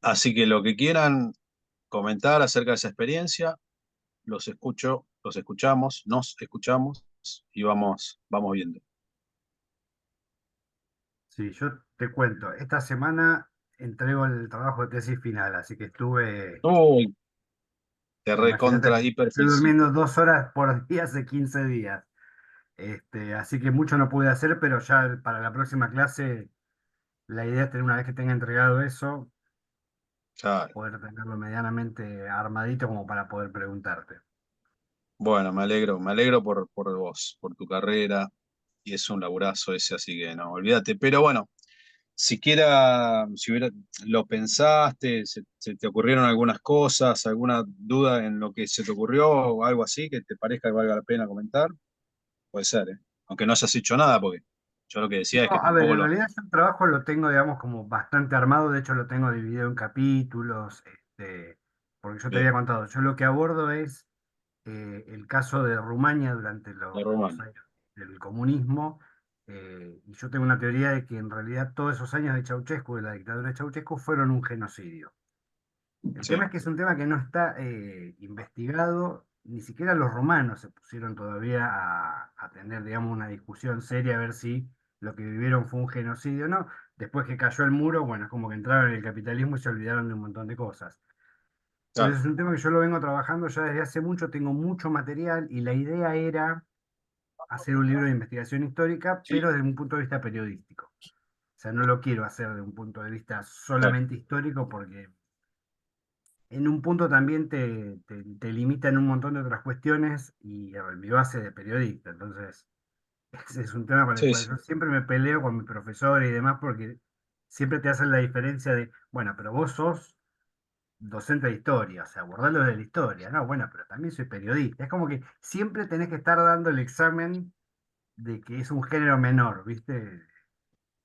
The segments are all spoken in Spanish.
Así que lo que quieran comentar acerca de esa experiencia, los escucho, los escuchamos, nos escuchamos y vamos viendo. Sí, yo te cuento, esta semana entrego el trabajo de tesis final, así que Uy, te imagínate recontra que hiper estoy durmiendo felicito. 2 horas por día hace 15 días. Así que mucho no pude hacer, pero ya para la próxima clase la idea es tener, una vez que tenga entregado eso, Claro. poder tenerlo medianamente armadito como para poder preguntarte. Bueno, me alegro por vos, por tu carrera, y es un laburazo ese, así que no, olvídate. Pero bueno, si hubiera, lo pensaste, se te ocurrieron algunas cosas, alguna duda en lo que se te ocurrió o algo así que te parezca que valga la pena comentar, puede ser, ¿eh? Aunque no hayas hecho nada, porque yo lo que decía es No, que a ver, tampoco en lo... realidad yo el trabajo lo tengo, digamos, como bastante armado, de hecho lo tengo dividido en capítulos, porque yo te Bien, había contado, yo lo que abordo es el caso de Rumania durante de los Rumania. años del comunismo, y yo tengo una teoría de que en realidad todos esos años de Ceausescu, de la dictadura de Ceausescu, fueron un genocidio. El tema Sí, es que es un tema que no está investigado, ni siquiera los romanos se pusieron todavía a tener, digamos, una discusión seria a ver si lo que vivieron fue un genocidio o no. Después que cayó el muro, bueno, es como que entraron en el capitalismo y se olvidaron de un montón de cosas. Pero claro, ese es un tema que yo lo vengo trabajando ya desde hace mucho, tengo mucho material y la idea era hacer un libro de investigación histórica, pero desde un punto de vista periodístico. O sea, no lo quiero hacer de un punto de vista claro. solamente histórico porque en un punto también te limita en un montón de otras cuestiones y en mi base de periodista. Entonces, ese es un tema con el Sí, cual sí. yo siempre me peleo con mi profesor y demás porque siempre te hacen la diferencia de, bueno, pero vos sos docente de historia, o sea, abordalo de la historia, ¿no? Bueno, pero también soy periodista. Es como que siempre tenés que estar dando el examen de que es un género menor, ¿viste?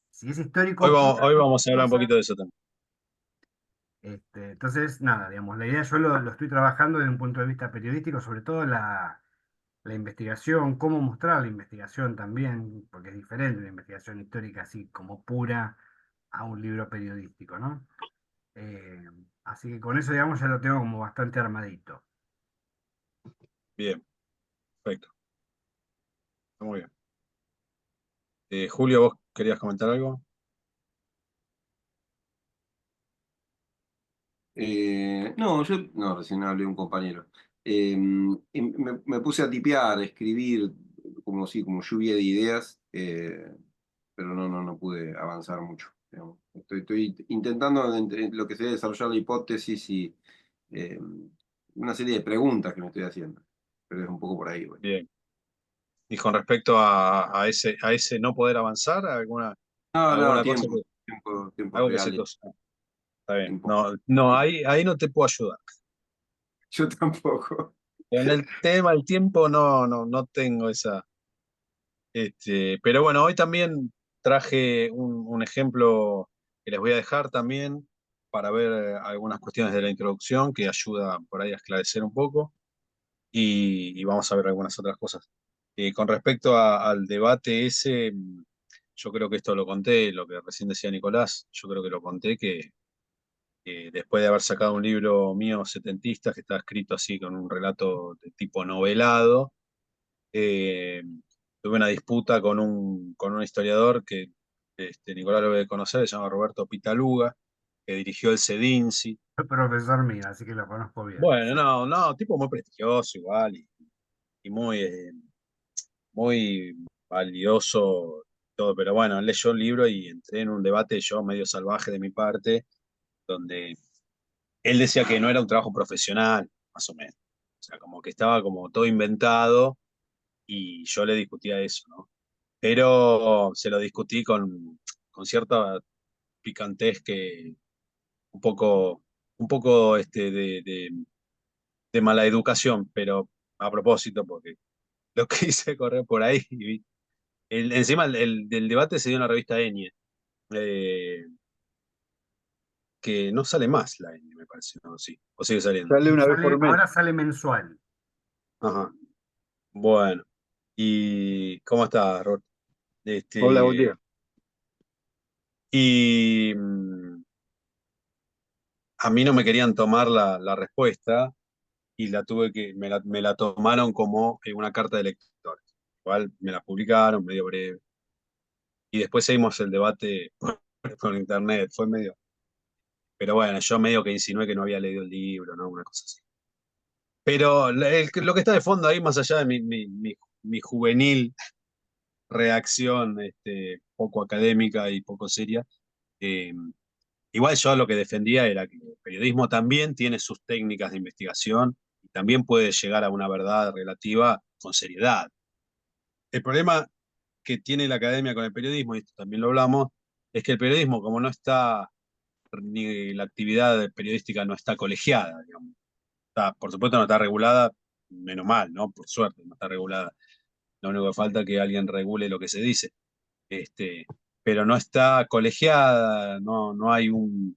Si es histórico pura, Hoy es vamos a otra hablar un cosa. poquito de eso también. Entonces, nada, digamos, la idea yo lo estoy trabajando desde un punto de vista periodístico, sobre todo la investigación, cómo mostrar la investigación también, porque es diferente la investigación histórica así como pura a un libro periodístico, ¿no? Eh, Así que con eso, digamos, ya lo tengo como bastante armadito. Bien, perfecto, está muy bien. Julio, ¿vos querías comentar algo? No, yo no, recién hablé de un compañero. Y me puse a tipear, a escribir, como sí, como lluvia de ideas, pero no pude avanzar mucho. Digamos. Estoy intentando entre lo que sería desarrollar la hipótesis y eh, una serie de preguntas que me estoy haciendo. Pero es un poco por ahí, güey. Bien. Y con respecto a ese no poder avanzar, No, alguna cosa tiempo, tiempo algo que se real, te... Está bien. tiempo. No, no, ahí no te puedo ayudar. Yo tampoco. En el tema del tiempo no tengo esa. Pero bueno, hoy también traje un ejemplo que les voy a dejar también para ver algunas cuestiones de la introducción que ayuda por ahí a esclarecer un poco y vamos a ver algunas otras cosas. Con respecto al debate ese, yo creo que esto lo conté, lo que recién decía Nicolás, yo creo que lo conté que después de haber sacado un libro mío setentista que está escrito así con un relato de tipo novelado, eh, tuve una disputa con un historiador que Nicolás lo debe conocer, se llama Roberto Pitaluga, que dirigió el CEDINSI. Soy profesor mío, así que lo conozco bien. Bueno, no, tipo muy prestigioso igual y muy valioso todo, pero bueno, él leyó el libro y entré en un debate yo medio salvaje de mi parte, donde él decía que no era un trabajo profesional, más o menos. O sea, como que estaba como todo inventado y yo le discutía eso, ¿no? Pero se lo discutí con cierta picantez que un poco de mala educación, pero a propósito, porque lo que hice correr por ahí. Encima del debate se dio en la revista Enie, eh, que no sale más la Enie, me parece, ¿no? Sí, o sigue saliendo. Sale una vez Sale, por mes. ahora sale mensual. Ajá. Bueno, ¿y cómo estás, Rod? Hola, buen día. Y, mm, a mí no me querían tomar la respuesta y me la tomaron como una carta de lectores. Igual me la publicaron, medio breve. Y después seguimos el debate con internet, fue medio. Pero bueno, yo medio que insinué que no había leído el libro, ¿no? Una cosa así. Pero lo que está de fondo ahí, más allá de mi juvenil reacción poco académica y poco seria, eh, igual yo lo que defendía era que el periodismo también tiene sus técnicas de investigación y también puede llegar a una verdad relativa con seriedad. El problema que tiene la academia con el periodismo, y esto también lo hablamos, es que el periodismo, como no está, ni la actividad periodística no está colegiada, digamos. Por supuesto no está regulada, menos mal, ¿no? Por suerte no está regulada. Lo único que falta es que alguien regule lo que se dice. Este, pero no está colegiada, no hay un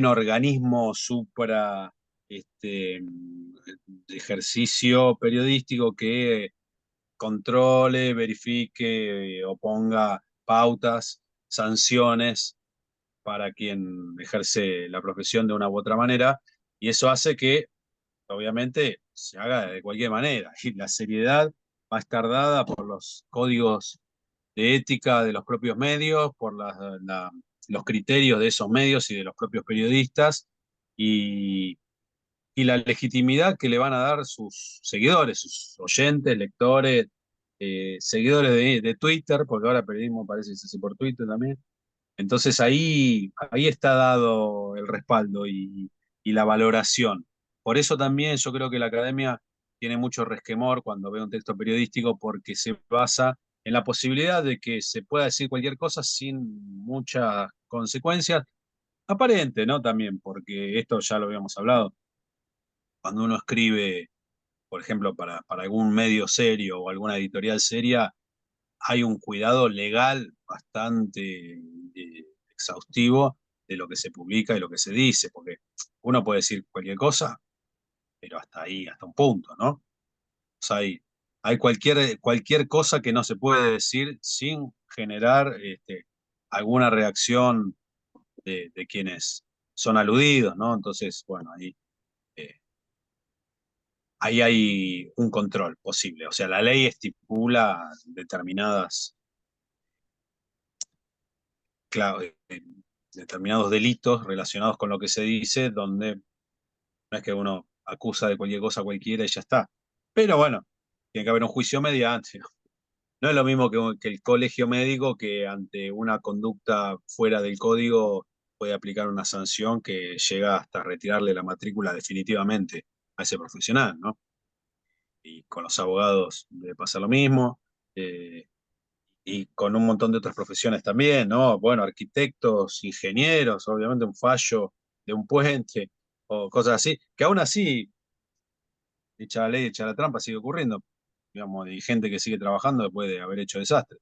organismo supra de ejercicio periodístico que controle, verifique o ponga pautas, sanciones para quien ejerce la profesión de una u otra manera, y eso hace que, obviamente, se haga de cualquier manera, y la seriedad va a estar dada por los códigos de ética de los propios medios, por los criterios de esos medios y de los propios periodistas, y, y la legitimidad que le van a dar sus seguidores, sus oyentes, lectores, seguidores de Twitter, porque ahora periodismo parece que se hace por Twitter también. Entonces ahí está dado el respaldo y la valoración. Por eso también yo creo que la academia tiene mucho resquemor cuando ve un texto periodístico porque se basa en la posibilidad de que se pueda decir cualquier cosa sin muchas consecuencias. Aparente, ¿no? También, porque esto ya lo habíamos hablado. Cuando uno escribe, por ejemplo, para algún medio serio o alguna editorial seria, hay un cuidado legal bastante exhaustivo de lo que se publica y lo que se dice, porque uno puede decir cualquier cosa, pero hasta ahí, hasta un punto, ¿no? O sea, hay cualquier cosa que no se puede decir sin generar alguna reacción de quienes son aludidos, ¿no? Entonces, bueno, eh, ahí hay un control posible. O sea, la ley estipula claro, determinados delitos relacionados con lo que se dice, donde no es que uno acusa de cualquier cosa a cualquiera y ya está. Pero bueno, tiene que haber un juicio mediante. No es lo mismo que el colegio médico que ante una conducta fuera del código puede aplicar una sanción que llega hasta retirarle la matrícula definitivamente a ese profesional, ¿no? Y con los abogados debe pasar lo mismo. eh, y con un montón de otras profesiones también, ¿no? Bueno, arquitectos, ingenieros, obviamente un fallo de un puente o cosas así, que aún así, hecha la ley, hecha la trampa, sigue ocurriendo, digamos, y gente que sigue trabajando después de haber hecho desastre.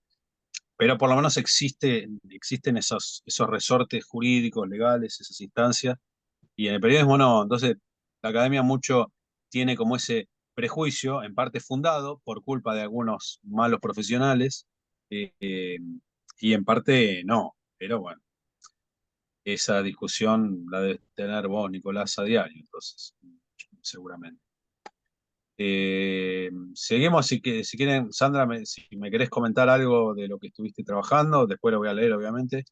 Pero por lo menos existen esos resortes jurídicos, legales, esas instancias, y en el periodismo no. Entonces, la academia mucho tiene como ese prejuicio, en parte fundado por culpa de algunos malos profesionales, y en parte no. Pero bueno, esa discusión la debes tener vos, Nicolás, a diario, entonces, seguramente. Seguimos, si quieren, Sandra, si me querés comentar algo de lo que estuviste trabajando, después lo voy a leer, obviamente.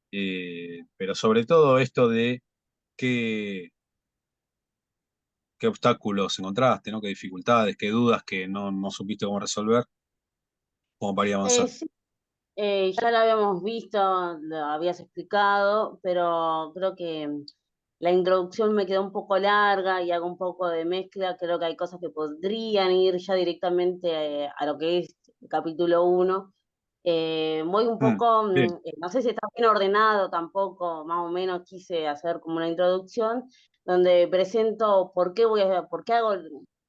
Pero sobre todo esto de qué, qué obstáculos encontraste, ¿no? Qué dificultades, qué dudas que no supiste cómo resolver, como para ir avanzando. Sí, ya lo habíamos visto, lo habías explicado, pero creo que la introducción me quedó un poco larga y hago un poco de mezcla. Creo que hay cosas que podrían ir ya directamente a lo que es el capítulo 1. Voy un Mm, poco, sí. no sé si está bien ordenado tampoco, más o menos quise hacer como una introducción donde presento por qué hago,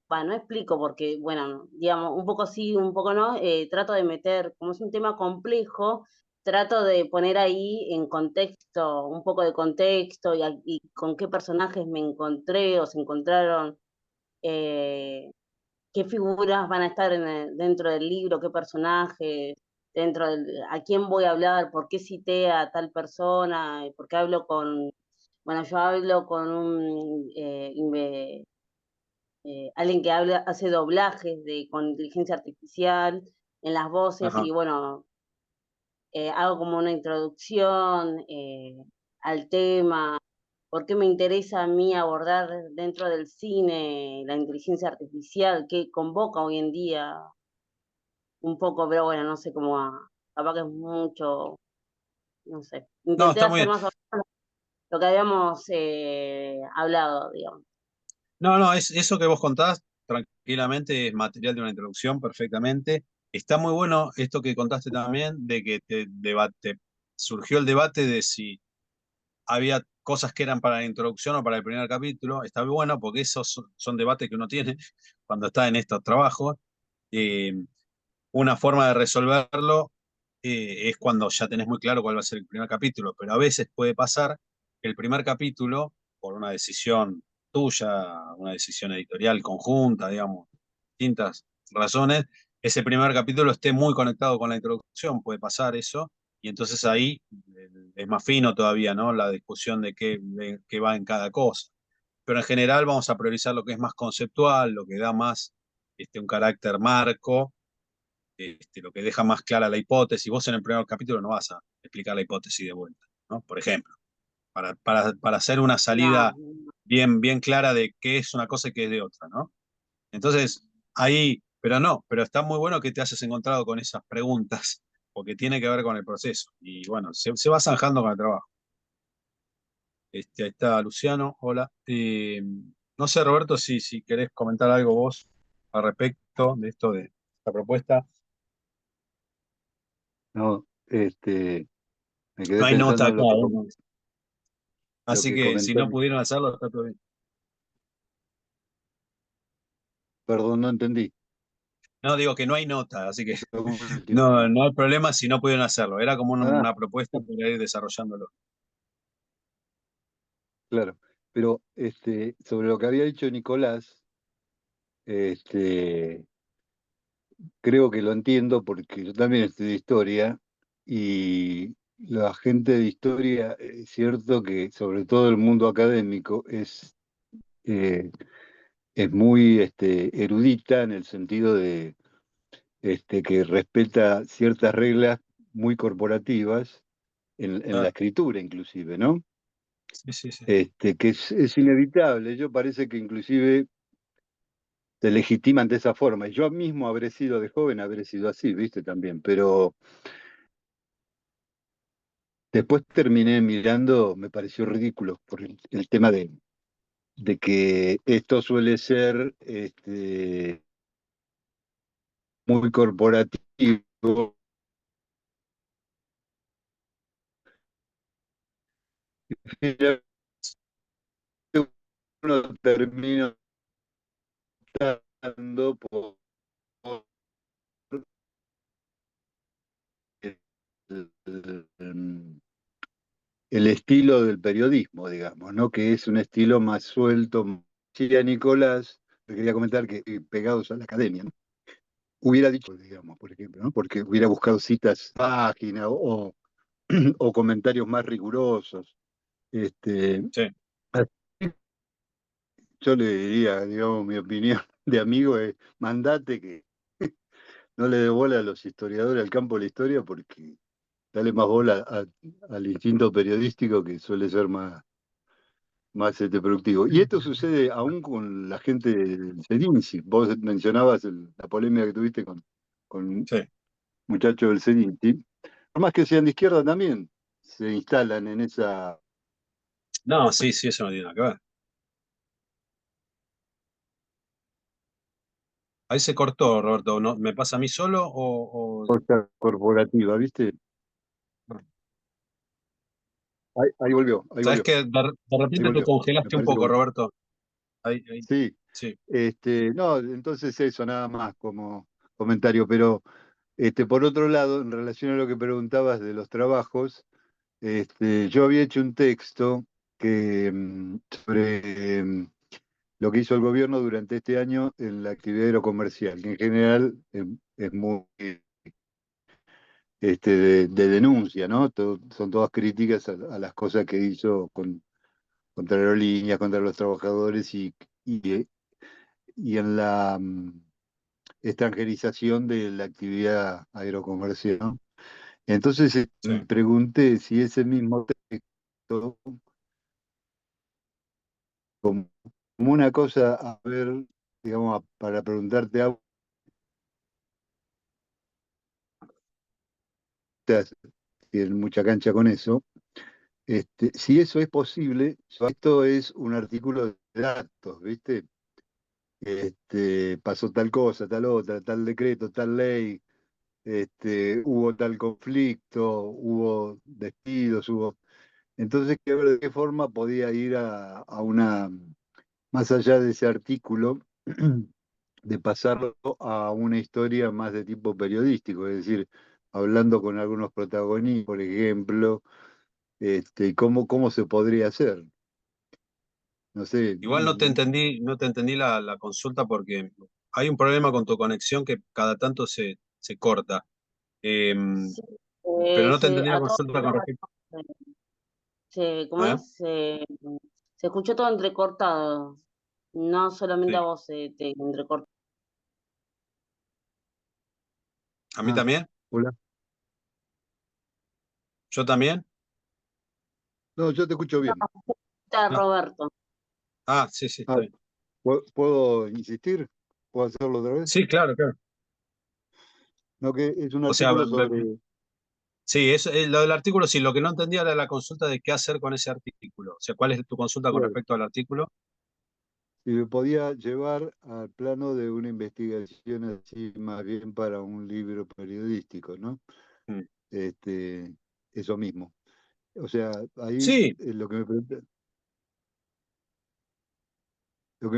bueno, no explico porque, bueno, digamos, un poco sí, un poco no, trato de meter, como es un tema complejo, trato de poner ahí en contexto, un poco de contexto y con qué personajes me encontré o se encontraron, eh, qué figuras van a estar dentro del libro, qué personajes, a quién voy a hablar, por qué cité a tal persona, por qué hablo bueno, yo hablo con alguien que hace doblajes con inteligencia artificial en las voces Ajá. y bueno, hago como una introducción al tema, por qué me interesa a mí abordar dentro del cine la inteligencia artificial, qué convoca hoy en día un poco, pero bueno, no sé cómo, capaz que es mucho, no sé. No, Intenté está muy hacer bien. más o menos lo que habíamos hablado, digamos. No, no, eso que vos contás tranquilamente es material de una introducción perfectamente. Está muy bueno esto que contaste también de que surgió el debate de si había cosas que eran para la introducción o para el primer capítulo. Está muy bueno porque esos son debates que uno tiene cuando está en estos trabajos. Eh, una forma de resolverlo es cuando ya tenés muy claro cuál va a ser el primer capítulo, pero a veces puede pasar que el primer capítulo, por una decisión tuya, una decisión editorial conjunta, digamos, distintas razones, ese primer capítulo esté muy conectado con la introducción, puede pasar eso, y entonces ahí es más fino todavía, ¿no? La discusión de qué va en cada cosa. Pero en general vamos a priorizar lo que es más conceptual, lo que da más un carácter marco, lo que deja más clara la hipótesis. Vos en el primer capítulo no vas a explicar la hipótesis de vuelta, ¿no? Por ejemplo, para hacer una No, salida bien, bien clara de qué es una cosa y qué es de otra, ¿no? Entonces, ahí, pero no, pero está muy bueno que te hayas encontrado con esas preguntas, porque tiene que ver con el proceso. Y bueno, se va zanjando con el trabajo. Ahí está Luciano, hola. No sé, Roberto, si querés comentar algo vos al respecto de esto de esta propuesta. No, me quedé No hay nota pensando en acá, ¿eh? lo Así que que si comentó. no pudieron hacerlo, está todo bien. Perdón, no entendí. No, digo que no hay nota, así que Lo no, último. no hay problema si no pudieron hacerlo. Era como Ah, una propuesta para ir desarrollándolo. claro. Pero sobre lo que había dicho Nicolás, este, creo que lo entiendo porque yo también estudié historia y la gente de historia, es cierto que sobre todo el mundo académico eh, es muy erudita en el sentido de que respeta ciertas reglas muy corporativas en la Claro. escritura inclusive, ¿no? Sí, sí, sí. Que es inevitable. Yo parece que inclusive te legitiman de esa forma. Y yo mismo habré sido de joven, habré sido así, ¿viste? También. Pero después terminé mirando, me pareció ridículo por el tema de que esto suele ser muy corporativo. Uno termina optando por el, el estilo del periodismo, digamos, ¿no? Que es un estilo más suelto. Sí, a Nicolás, le quería comentar que pegados a la academia, ¿no? Hubiera dicho, digamos, por ejemplo, ¿no? Porque hubiera buscado citas página o comentarios más rigurosos. Este, Sí. así yo le diría, digamos, mi opinión de amigo es, mandate que no le dé bola a los historiadores al campo de la historia porque dale más bola al instinto periodístico que suele ser más productivo. Y esto sucede aún con la gente del CENICI. Vos mencionabas la polémica que tuviste con Sí. muchachos del CENICI. Por más que sean de izquierda también, se instalan en esa... No, sí, sí, eso no tiene nada que ver. Ahí se cortó, Roberto. ¿No, me pasa a mí solo cosa corporativa, ¿viste? Ahí volvió, ahí sabes volvió, que de ahí repente te volvió. Me congelaste un parece que poco, volvió. Roberto? Ahí, Sí, sí. no, entonces eso, nada más como comentario. Pero por otro lado, en relación a lo que preguntabas de los trabajos, yo había hecho un texto sobre lo que hizo el gobierno durante este año en la actividad aerocomercial, que en general es muy de denuncia, ¿no? Son todas críticas a las cosas que hizo contra aerolíneas, contra los trabajadores y en la extranjerización de la actividad aerocomercial, ¿no? Entonces Sí. me pregunté si ese mismo texto, como una cosa, a ver, digamos, para preguntarte algo, tienen mucha cancha con eso, si eso es posible, esto es un artículo de datos, ¿viste? Pasó tal cosa, tal otra, tal decreto, tal ley, hubo tal conflicto, hubo despidos, hubo... Entonces, que ver de qué forma podía ir a una, más allá de ese artículo, de pasarlo a una historia más de tipo periodístico, es decir, hablando con algunos protagonistas, por ejemplo, cómo se podría hacer. No sé, Igual no te entendí la consulta porque hay un problema con tu conexión que cada tanto se corta. Sí, Pero no te entendí la a todos consulta con respecto. ¿cómo ¿Eh? es? Se escuchó todo entrecortado, no solamente a Sí. vos te entrecortó. ¿A mí ah, también? hola. ¿Yo también? No, yo te escucho bien. Está Ah, Roberto. sí, sí, está Ah, bien. ¿puedo insistir? ¿Puedo hacerlo otra vez? Sí, claro, claro. No, que es un O sea, artículo sobre... sí, lo del artículo, sí, lo que no entendía era la consulta de qué hacer con ese artículo. O sea, ¿cuál es tu consulta con Claro, respecto al artículo? si me podía llevar al plano de una investigación así, más bien para un libro periodístico, ¿no? Mm. Este, eso mismo. O sea, ahí Sí, lo que me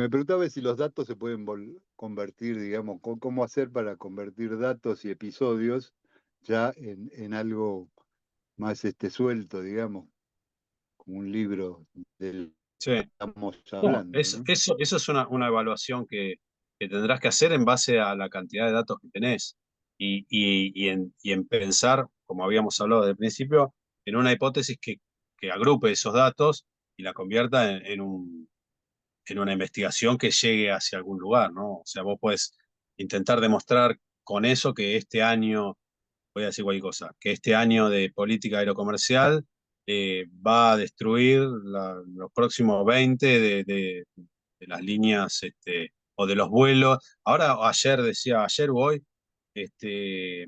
preguntaba es si los datos se pueden convertir, digamos, cómo hacer para convertir datos y episodios ya en algo más suelto, digamos, como un libro del que sí. estamos No, hablando, ¿no? eso es una evaluación que tendrás que hacer en base a la cantidad de datos que tenés y en pensar, como habíamos hablado del principio, en una hipótesis que agrupe esos datos y la convierta en una investigación que llegue hacia algún lugar, ¿no? O sea, vos puedes intentar demostrar con eso que este año, voy a decir cualquier cosa, que este año de política aerocomercial va a destruir los próximos 20 de las líneas o de los vuelos. Ahora, ayer o hoy, este,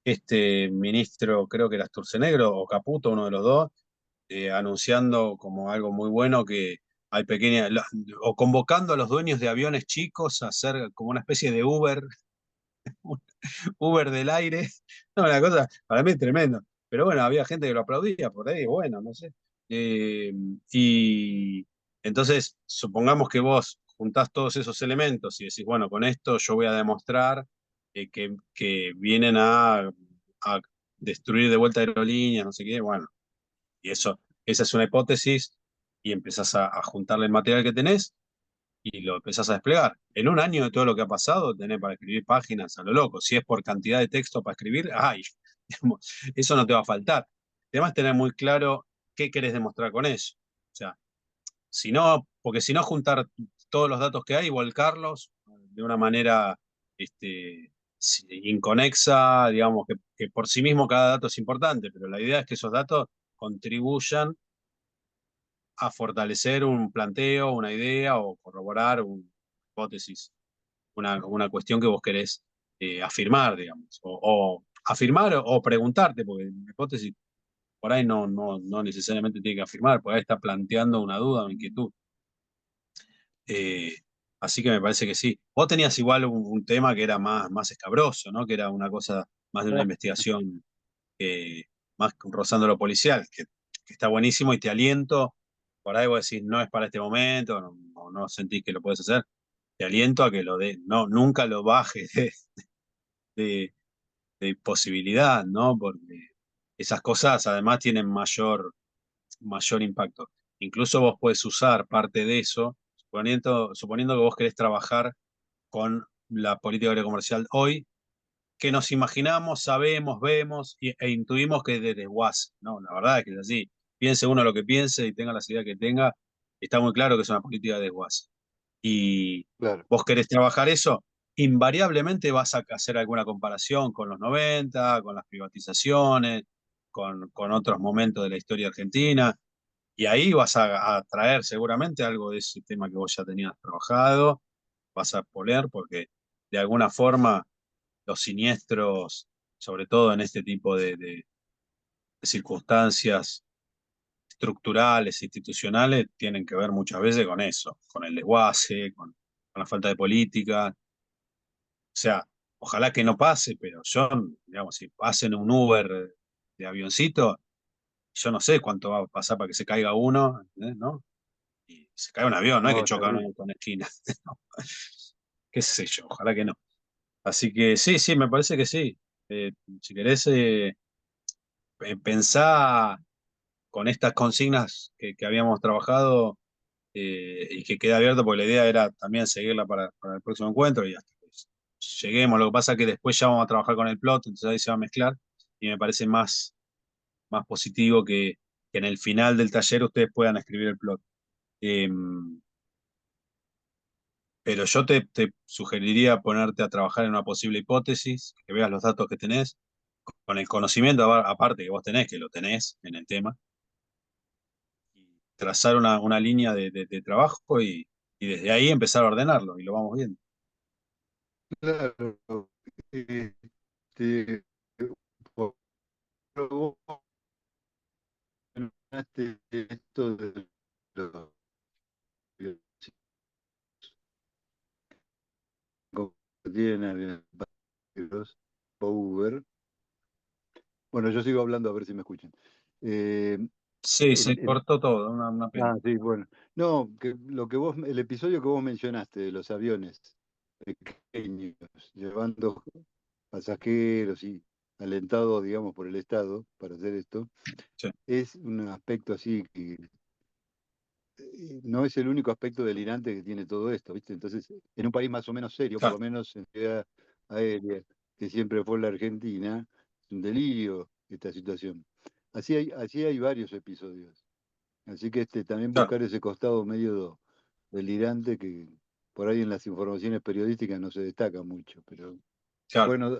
este ministro, creo que era Sturzenegro o Caputo, uno de los dos, anunciando como algo muy bueno que hay o convocando a los dueños de aviones chicos a hacer como una especie de Uber del aire. No, una cosa, para mí es tremendo. Pero bueno, había gente que lo aplaudía por ahí, bueno, no sé. Y entonces, supongamos que vos juntás todos esos elementos y decís, bueno, con esto yo voy a demostrar que vienen a destruir de vuelta aerolíneas, no sé qué, bueno, y esa es una hipótesis y empezás a juntarle el material que tenés y lo empezás a desplegar. En un año de todo lo que ha pasado, tenés para escribir páginas a lo loco. Si es por cantidad de texto para escribir, ¡ay! Digamos, eso no te va a faltar. Además, tener muy claro qué querés demostrar con eso. O sea, si no, porque si no, juntar todos los datos que hay y volcarlos de una manera inconexa, digamos, que por sí mismo cada dato es importante, pero la idea es que esos datos contribuyan a fortalecer un planteo, una idea o corroborar una hipótesis, una cuestión que vos querés afirmar, digamos, o afirmar o preguntarte, porque la hipótesis por ahí no necesariamente tiene que afirmar, por ahí está planteando una duda o inquietud. Eh, Así que me parece que sí. Vos tenías igual un tema que era más escabroso, ¿no? Que era una cosa más de una investigación más rozando lo policial, que está buenísimo y te aliento. Por ahí vos decís, no es para este momento, no sentís que lo puedes hacer. Te aliento a que lo de, no, nunca lo bajes de, de posibilidad, ¿no? Porque esas cosas además tienen mayor impacto. Incluso vos puedes usar parte de eso, suponiendo que vos querés trabajar con la política agrocomercial hoy, que nos imaginamos, sabemos, vemos e intuimos que desde WAS, ¿no? La verdad es que es así. Piense uno lo que piense y tenga las ideas que tenga, está muy claro que es una política de desguace. Y Claro. vos querés trabajar eso, invariablemente vas a hacer alguna comparación con los 90, con las privatizaciones, con otros momentos de la historia argentina, y ahí vas a traer seguramente algo de ese tema que vos ya tenías trabajado, vas a poner, porque de alguna forma los siniestros, sobre todo en este tipo de circunstancias estructurales, institucionales, tienen que ver muchas veces con eso, con el desguace, con la falta de política. O sea, ojalá que no pase, pero yo, digamos, si pasen un Uber de avioncito, yo no sé cuánto va a pasar para que se caiga uno, ¿entendés? ¿No? Y se cae un avión, no es que No, choca un seguro. auto en la esquina. ¿No? Qué sé yo, ojalá que no. Así que sí, sí, me parece que sí. Si querés, pensá con estas consignas que habíamos trabajado, y que quede abierto, porque la idea era también seguirla para el próximo encuentro y hasta que lleguemos. Lo que pasa es que después ya vamos a trabajar con el plot, entonces ahí se va a mezclar y me parece más positivo que en el final del taller ustedes puedan escribir el plot. Eh, pero yo te sugeriría ponerte a trabajar en una posible hipótesis, que veas los datos que tenés, con el conocimiento aparte que vos tenés, que lo tenés en el tema, y trazar una línea de trabajo y desde ahí empezar a ordenarlo y lo vamos viendo. Claro. Este, por- vos mencionaste esto de los que tienen aviones Uber. Bueno, yo sigo hablando a ver si me escuchan. Eh, Sí, se el, el- cortó todo, una pena. sí, bueno. No, que lo que vos, el episodio que vos mencionaste de los aviones pequeños, llevando pasajeros y alentados, digamos, por el Estado para hacer esto, Sí, es un aspecto así que no es el único aspecto delirante que tiene todo esto, ¿viste? Entonces, en un país más o menos serio, por claro, lo menos en ciudad aérea, que siempre fue la Argentina, es un delirio esta situación. Así hay varios episodios. Así que también claro, buscar ese costado medio delirante que por ahí en las informaciones periodísticas no se destaca mucho. Pero claro. bueno,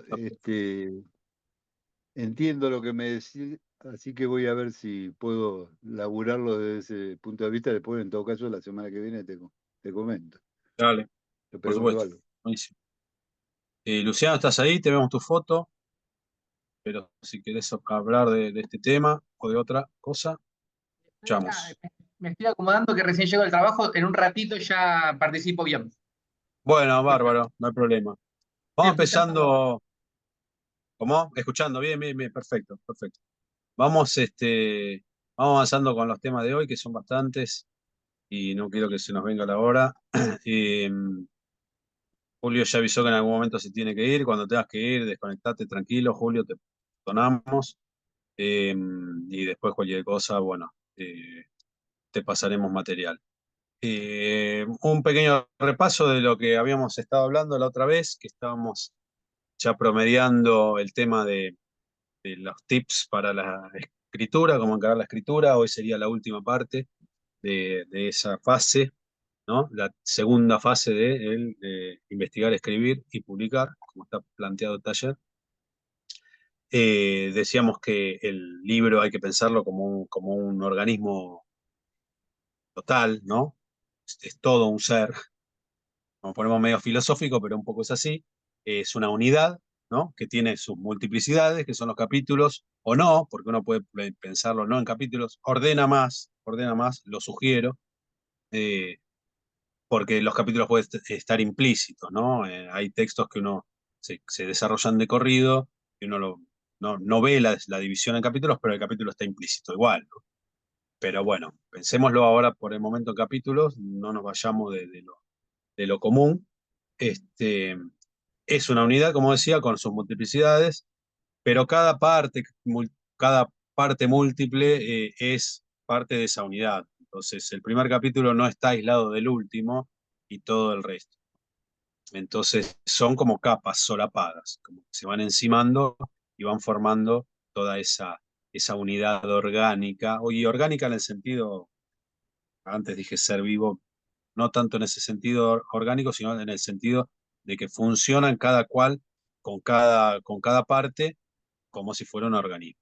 entiendo lo que me decís, así que voy a ver si puedo laburarlo desde ese punto de vista. Después, en todo caso, la semana que viene te comento, Dale, te por pregunto supuesto. algo. Buenísimo. Luciano, ¿estás ahí? Te vemos tu foto, pero si querés hablar de este tema o de otra cosa, Estoy acá, escuchamos. me estoy acomodando que recién llego del trabajo, en un ratito ya participo bien. Bueno, bárbaro, no hay problema. Estoy Vamos escuchando. empezando, ¿cómo? Escuchando, bien, bien, bien, perfecto, perfecto. Vamos, vamos avanzando con los temas de hoy, que son bastantes, y no quiero que se nos venga la hora. Eh, Julio ya avisó que en algún momento se tiene que ir. Cuando tengas que ir, desconectate tranquilo, Julio, te perdonamos. Y después cualquier cosa, bueno, te pasaremos material. Un pequeño repaso de lo que habíamos estado hablando la otra vez, que estábamos ya promediando el tema de los tips para la escritura, cómo encarar la escritura. Hoy sería la última parte de esa fase, ¿no? La segunda fase de investigar, escribir y publicar, como está planteado el taller. Decíamos que el libro hay que pensarlo como un organismo total, ¿no? Es todo un ser, nos ponemos medio filosófico, pero un poco es así. Es una unidad, ¿no? Que tiene sus multiplicidades, que son los capítulos, o no, porque uno puede pensarlo no en capítulos, ordena más, lo sugiero, eh, porque los capítulos pueden estar implícitos, ¿no? Hay textos que uno se desarrollan de corrido, y uno no ve la división en capítulos, pero el capítulo está implícito igual, ¿no? Pero bueno, pensémoslo ahora por el momento en capítulos, no nos vayamos de lo común. Este, es una unidad, como decía, con sus multiplicidades, pero cada parte múltiple es parte de esa unidad. Entonces, el primer capítulo no está aislado del último y todo el resto. Entonces, son como capas solapadas, como que se van encimando y van formando toda esa unidad orgánica, y orgánica en el sentido antes dije ser vivo, no tanto en ese sentido orgánico, sino en el sentido de que funcionan cada cual con cada parte como si fuera un organismo.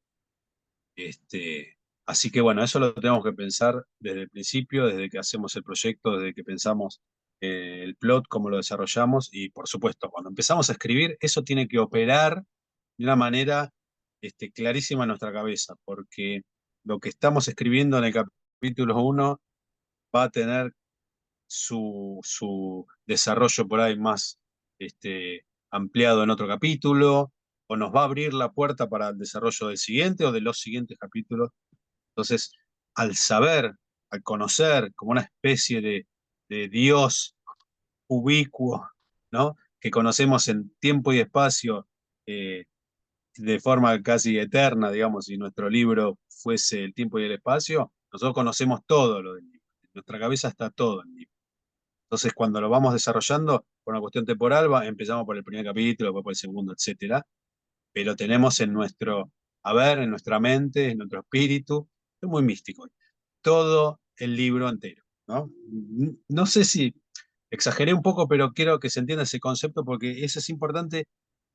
Así que bueno, eso lo tenemos que pensar desde el principio, desde que hacemos el proyecto, desde que pensamos el plot, cómo lo desarrollamos y por supuesto, cuando empezamos a escribir, eso tiene que operar de una manera clarísima en nuestra cabeza, porque lo que estamos escribiendo en el capítulo 1 va a tener su desarrollo por ahí más ampliado en otro capítulo, o nos va a abrir la puerta para el desarrollo del siguiente o de los siguientes capítulos. Entonces, al saber, al conocer como una especie de Dios ubicuo, ¿no? Que conocemos en tiempo y espacio de forma casi eterna, digamos, si nuestro libro fuese el tiempo y el espacio, nosotros conocemos todo lo del libro. En nuestra cabeza está todo el libro. Entonces, cuando lo vamos desarrollando por una cuestión temporal, empezamos por el primer capítulo, después por el segundo, etcétera. Pero tenemos en nuestro haber, en nuestra mente, en nuestro espíritu, es muy místico, todo el libro entero, ¿no? No sé si exageré un poco, pero quiero que se entienda ese concepto porque eso es importante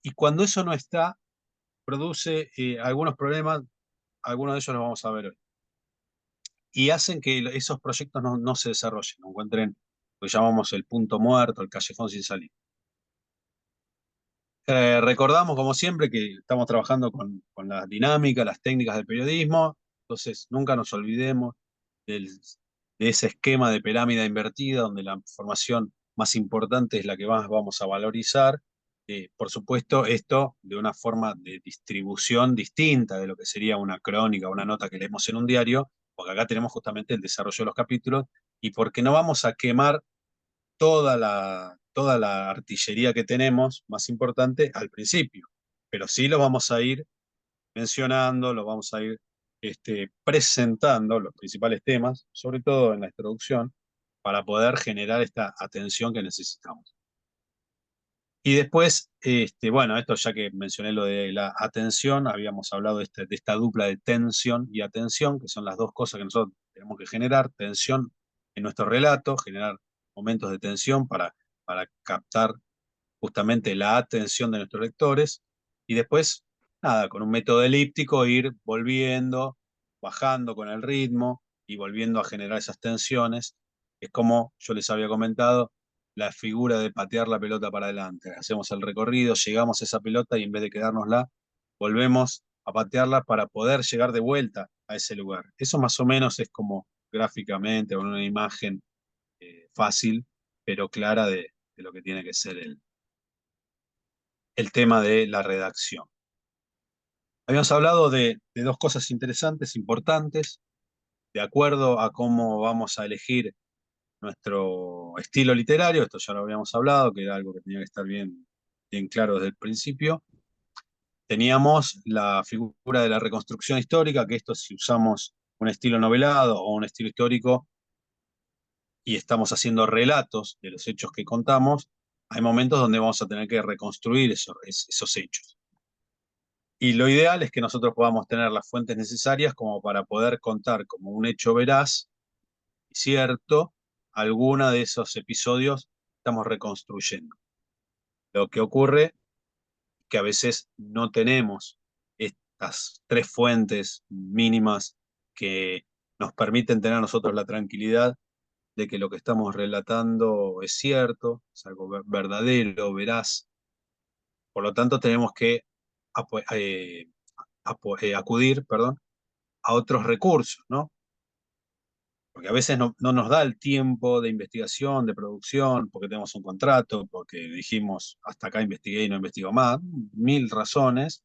y cuando eso no está, produce algunos problemas, algunos de ellos los vamos a ver hoy, y hacen que esos proyectos no se desarrollen, no encuentren lo que llamamos el punto muerto, el callejón sin salida. Recordamos, como siempre, que estamos trabajando con las dinámicas, las técnicas del periodismo, entonces nunca nos olvidemos de ese esquema de pirámide invertida, donde la información más importante es la que más vamos a valorizar. Por supuesto, esto de una forma de distribución distinta de lo que sería una crónica, una nota que leemos en un diario, porque acá tenemos justamente el desarrollo de los capítulos, y porque no vamos a quemar toda la artillería que tenemos, más importante, al principio. Pero sí lo vamos a ir mencionando, lo vamos a ir presentando, los principales temas, sobre todo en la introducción, para poder generar esta atención que necesitamos. Y después, bueno, esto ya que mencioné lo de la atención, habíamos hablado de esta dupla de tensión y atención, que son las dos cosas que nosotros tenemos que generar, tensión en nuestro relato, generar momentos de tensión para captar justamente la atención de nuestros lectores, y después, nada, con un método elíptico ir volviendo, bajando con el ritmo y volviendo a generar esas tensiones. Es como yo les había comentado, la figura de patear la pelota para adelante. Hacemos el recorrido, llegamos a esa pelota y en vez de quedárnosla, volvemos a patearla para poder llegar de vuelta a ese lugar. Eso más o menos es como gráficamente, con una imagen fácil, pero clara de lo que tiene que ser el tema de la redacción. Habíamos hablado de dos cosas interesantes, importantes, de acuerdo a cómo vamos a elegir nuestro estilo literario, esto ya lo habíamos hablado, que era algo que tenía que estar bien claro desde el principio. Teníamos la figura de la reconstrucción histórica, que esto si usamos un estilo novelado o un estilo histórico y estamos haciendo relatos de los hechos que contamos, hay momentos donde vamos a tener que reconstruir esos hechos. Y lo ideal es que nosotros podamos tener las fuentes necesarias como para poder contar como un hecho veraz y cierto alguna de esos episodios que estamos reconstruyendo. Lo que ocurre es que a veces no tenemos estas tres fuentes mínimas que nos permiten tener a nosotros la tranquilidad de que lo que estamos relatando es cierto, es algo verdadero, veraz. Por lo tanto, tenemos que acudir, perdón, a otros recursos, ¿no? Porque a veces no nos da el tiempo de investigación, de producción, porque tenemos un contrato, porque dijimos hasta acá investigué y no investigo más, mil razones,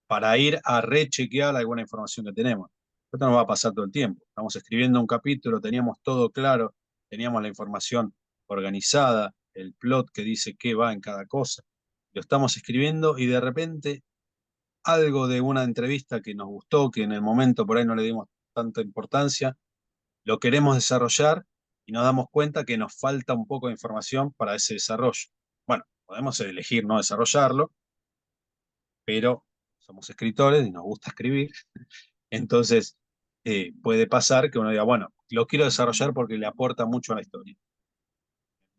para ir a rechequear alguna información que tenemos. Esto nos va a pasar todo el tiempo. Estamos escribiendo un capítulo, teníamos todo claro, teníamos la información organizada, el plot que dice qué va en cada cosa. Lo estamos escribiendo y de repente algo de una entrevista que nos gustó, que en el momento por ahí no le dimos tanta importancia, lo queremos desarrollar y nos damos cuenta que nos falta un poco de información para ese desarrollo. Bueno, podemos elegir no desarrollarlo, pero somos escritores y nos gusta escribir. Entonces, puede pasar que uno diga, bueno, lo quiero desarrollar porque le aporta mucho a la historia.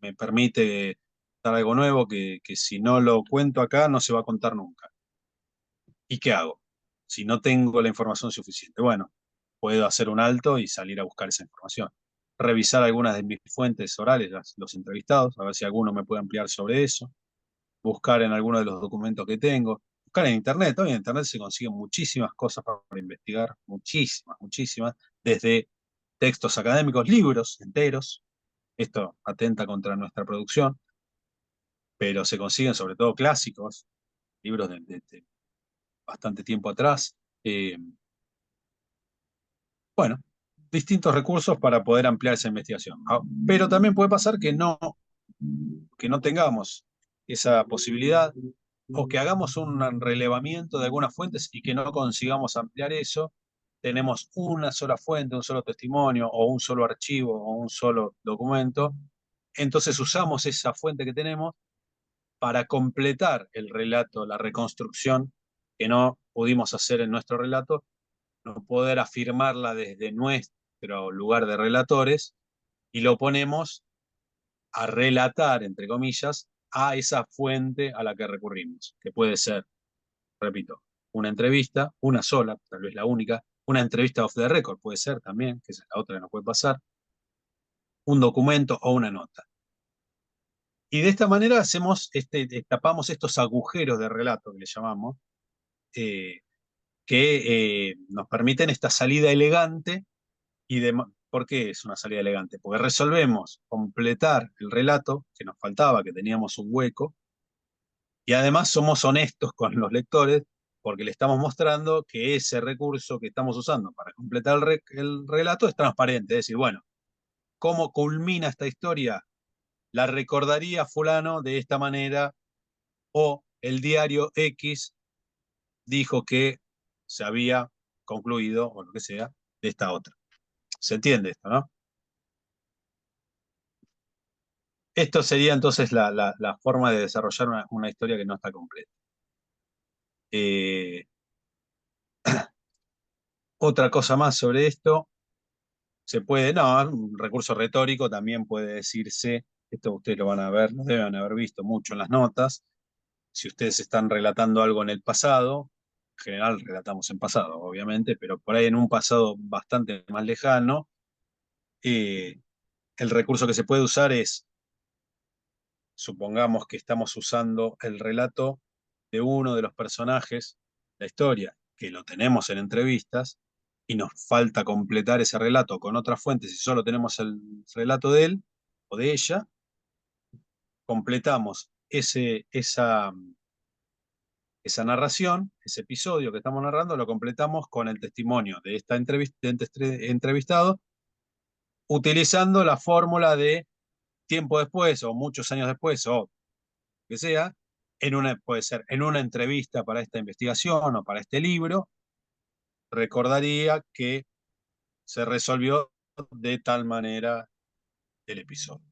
Me permite dar algo nuevo que si no lo cuento acá no se va a contar nunca. ¿Y qué hago? Si no tengo la información suficiente. Bueno, puedo hacer un alto y salir a buscar esa información. Revisar algunas de mis fuentes orales, los entrevistados, a ver si alguno me puede ampliar sobre eso. Buscar en alguno de los documentos que tengo. Buscar en Internet. Hoy en Internet se consiguen muchísimas cosas para investigar. Muchísimas, muchísimas. Desde textos académicos, libros enteros. Esto atenta contra nuestra producción. Pero se consiguen sobre todo clásicos, libros de bastante tiempo atrás. Bueno, distintos recursos para poder ampliar esa investigación. Pero también puede pasar que no tengamos esa posibilidad o que hagamos un relevamiento de algunas fuentes y que no consigamos ampliar eso. Tenemos una sola fuente, un solo testimonio o un solo archivo o un solo documento. Entonces usamos esa fuente que tenemos para completar el relato, la reconstrucción que no pudimos hacer en nuestro relato, no poder afirmarla desde nuestro lugar de relatores y lo ponemos a relatar, entre comillas, a esa fuente a la que recurrimos, que puede ser, repito, una entrevista, una sola, tal vez la única, una entrevista off the record puede ser también, que esa es la otra que nos puede pasar, un documento o una nota. Y de esta manera tapamos estos agujeros de relato que le llamamos, eh, que nos permiten esta salida elegante. ¿Por qué es una salida elegante? Porque resolvemos completar el relato que nos faltaba, que teníamos un hueco, y además somos honestos con los lectores porque le estamos mostrando que ese recurso que estamos usando para completar el relato es transparente. Es decir, bueno, ¿cómo culmina esta historia? La recordaría fulano de esta manera, o el diario X dijo que se había concluido, o lo que sea, de esta otra. ¿Se entiende esto, no? Esto sería entonces la forma de desarrollar una historia que no está completa. Eh, Otra cosa más sobre esto, un recurso retórico también puede decirse, esto ustedes lo van a ver, lo deben haber visto mucho en las notas, si ustedes están relatando algo en el pasado, en general relatamos en pasado, obviamente, pero por ahí en un pasado bastante más lejano, el recurso que se puede usar es, supongamos que estamos usando el relato de uno de los personajes de la historia, que lo tenemos en entrevistas, y nos falta completar ese relato con otras fuentes, y solo tenemos el relato de él o de ella, completamos esa narración, ese episodio que estamos narrando, lo completamos con el testimonio de este entrevistado, utilizando la fórmula de tiempo después o muchos años después o que sea, puede ser en una entrevista para esta investigación o para este libro, recordaría que se resolvió de tal manera el episodio.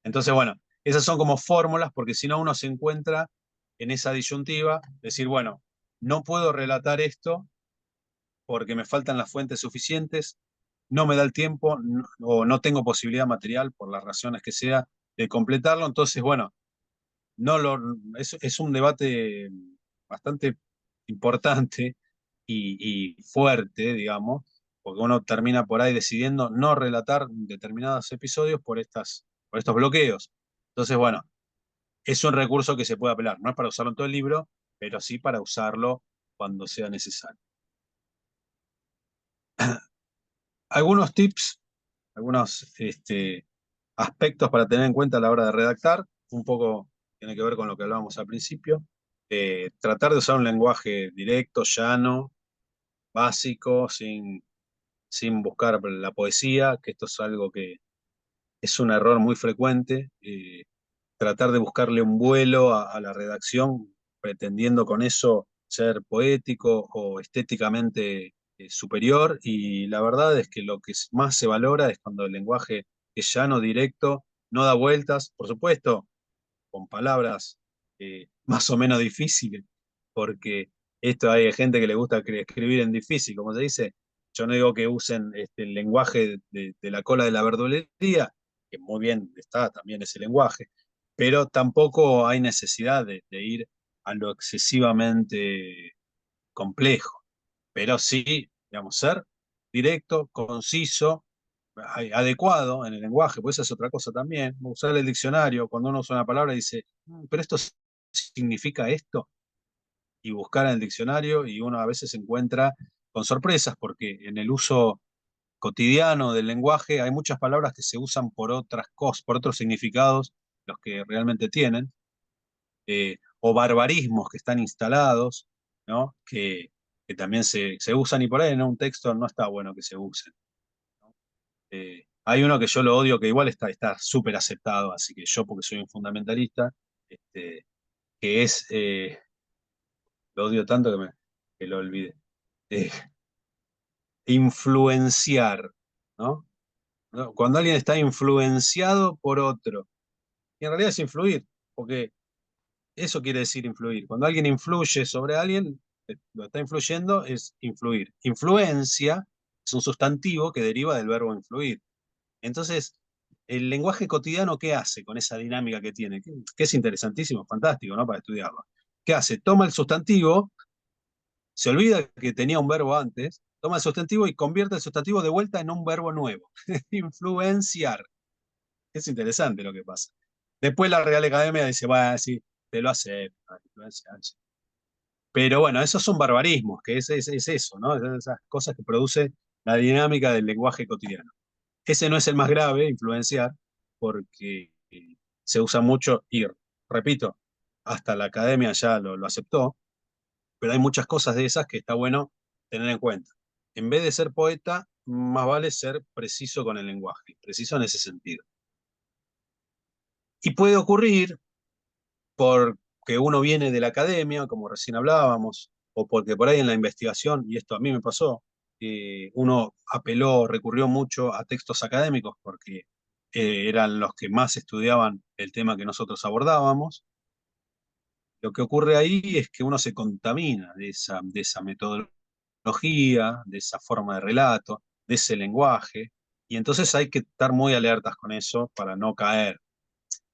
Entonces, bueno, esas son como fórmulas, porque si no uno se encuentra en esa disyuntiva, decir, bueno, no puedo relatar esto porque me faltan las fuentes suficientes, no me da el tiempo o no tengo posibilidad material, por las razones que sea, de completarlo. Entonces, bueno, es un debate bastante importante y fuerte, digamos, porque uno termina por ahí decidiendo no relatar determinados episodios por estos bloqueos. Entonces, bueno, es un recurso que se puede apelar, no es para usarlo en todo el libro, pero sí para usarlo cuando sea necesario. Algunos tips, algunos aspectos para tener en cuenta a la hora de redactar, un poco tiene que ver con lo que hablábamos al principio. Tratar de usar un lenguaje directo, llano, básico, sin buscar la poesía, que esto es algo que es un error muy frecuente. Tratar de buscarle un vuelo a la redacción, pretendiendo con eso ser poético o estéticamente superior, y la verdad es que lo que más se valora es cuando el lenguaje es llano, directo, no da vueltas, por supuesto, con palabras más o menos difíciles, porque esto hay gente que le gusta escribir en difícil, como se dice, Yo no digo que usen el lenguaje de la cola de la verdulería, que muy bien está también ese lenguaje, pero tampoco hay necesidad de ir a lo excesivamente complejo, pero sí, digamos, ser directo, conciso, adecuado en el lenguaje, pues esa es otra cosa también. Usar el diccionario, cuando uno usa una palabra dice, pero esto significa esto, y buscar en el diccionario, y uno a veces se encuentra con sorpresas, porque en el uso cotidiano del lenguaje hay muchas palabras que se usan por otras cosas, por otros significados, los que realmente tienen, o barbarismos que están instalados, ¿no? Que también se usan y por ahí en un texto no está bueno que se usen. Hay uno que yo lo odio, que igual está súper aceptado, así que yo, porque soy un fundamentalista, que es, lo odio tanto que lo olvidé, eh, influenciar, ¿no? ¿No? Cuando alguien está influenciado por otro, y en realidad es influir, porque eso quiere decir influir. Cuando alguien influye sobre alguien, lo está influyendo es influir. Influencia es un sustantivo que deriva del verbo influir. Entonces, el lenguaje cotidiano, ¿qué hace con esa dinámica que tiene? Que es interesantísimo, fantástico, ¿no? Para estudiarlo. ¿Qué hace? Toma el sustantivo, se olvida que tenía un verbo antes, toma el sustantivo y convierte el sustantivo de vuelta en un verbo nuevo. Influenciar. Es interesante lo que pasa. Después la Real Academia dice, bueno, sí, te lo acepto, influenciar. Pero bueno, esos son barbarismos, que es eso, ¿no? Esas cosas que produce la dinámica del lenguaje cotidiano. Ese no es el más grave, influenciar, porque se usa mucho y, repito, hasta la academia ya lo aceptó, pero hay muchas cosas de esas que está bueno tener en cuenta. En vez de ser poeta, más vale ser preciso con el lenguaje, preciso en ese sentido. Y puede ocurrir porque uno viene de la academia, como recién hablábamos, o porque por ahí en la investigación, y esto a mí me pasó, uno apeló, recurrió mucho a textos académicos porque eran los que más estudiaban el tema que nosotros abordábamos. Lo que ocurre ahí es que uno se contamina de esa metodología, de esa forma de relato, de ese lenguaje, y entonces hay que estar muy alertas con eso para no caer.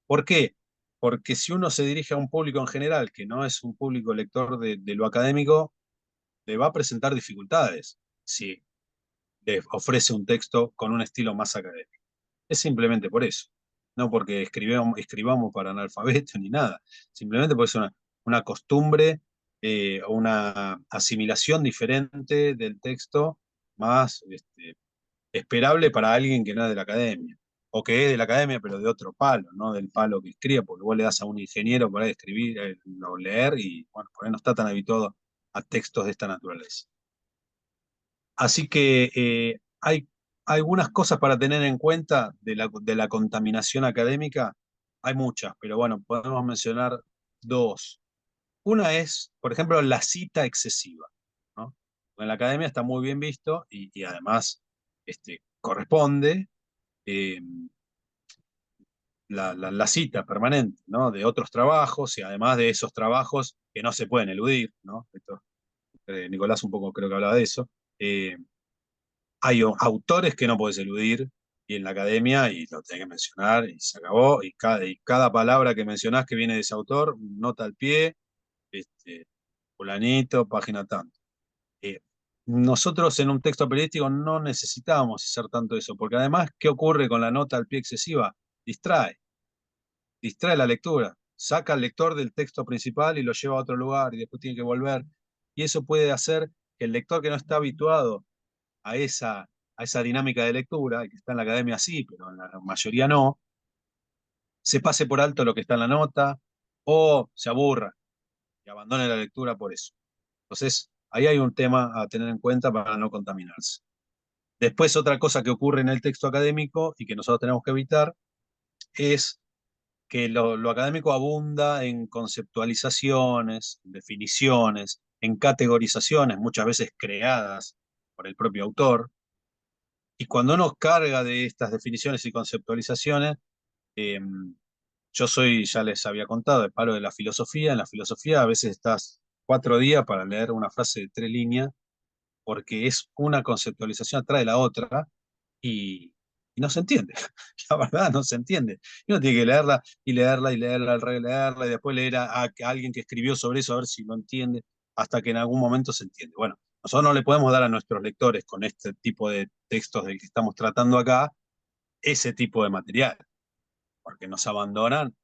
¿Por qué? Porque si uno se dirige a un público en general, que no es un público lector de lo académico, le va a presentar dificultades si le ofrece un texto con un estilo más académico. Es simplemente por eso. No porque escribamos para analfabetos ni nada. Simplemente porque es una costumbre o una asimilación diferente del texto más esperable para alguien que no es de la academia, o que es de la academia pero de otro palo, no del palo que escribe, porque vos le das a un ingeniero por ahí escribir o leer y bueno, por ahí no está tan habituado a textos de esta naturaleza. Así que hay algunas cosas para tener en cuenta de la contaminación académica, hay muchas, pero bueno, podemos mencionar dos. Una es, por ejemplo, la cita excesiva, ¿no? En la academia está muy bien visto y además corresponde eh, la cita permanente, ¿no? De otros trabajos y además de esos trabajos que no se pueden eludir, ¿no? Esto, Nicolás un poco creo que hablaba de eso. Hay autores que no puedes eludir y en la academia y lo tenés que mencionar y se acabó y cada palabra que mencionás que viene de ese autor, nota al pie, fulanito, página tanto. Nosotros en un texto periodístico no necesitamos hacer tanto eso, porque además, ¿qué ocurre con la nota al pie excesiva? Distrae la lectura, saca al lector del texto principal y lo lleva a otro lugar y después tiene que volver. Y eso puede hacer que el lector que no está habituado a esa dinámica de lectura, y que está en la academia sí, pero en la mayoría no, se pase por alto lo que está en la nota o se aburra y abandone la lectura por eso. Entonces, ahí hay un tema a tener en cuenta para no contaminarse. Después, otra cosa que ocurre en el texto académico y que nosotros tenemos que evitar es que lo académico abunda en conceptualizaciones, definiciones, en categorizaciones, muchas veces creadas por el propio autor. Y cuando uno carga de estas definiciones y conceptualizaciones, eh, yo soy, ya les había contado, el palo de la filosofía. En la filosofía a veces estás 4 días para leer una frase de 3 líneas porque es una conceptualización atrás de la otra y no se entiende. La verdad, no se entiende. Y uno tiene que leerla y leerla y leerla, releerla y después leer a alguien que escribió sobre eso a ver si lo entiende, hasta que en algún momento se entiende. Bueno, nosotros no le podemos dar a nuestros lectores con este tipo de textos del que estamos tratando acá ese tipo de material, porque nos abandonan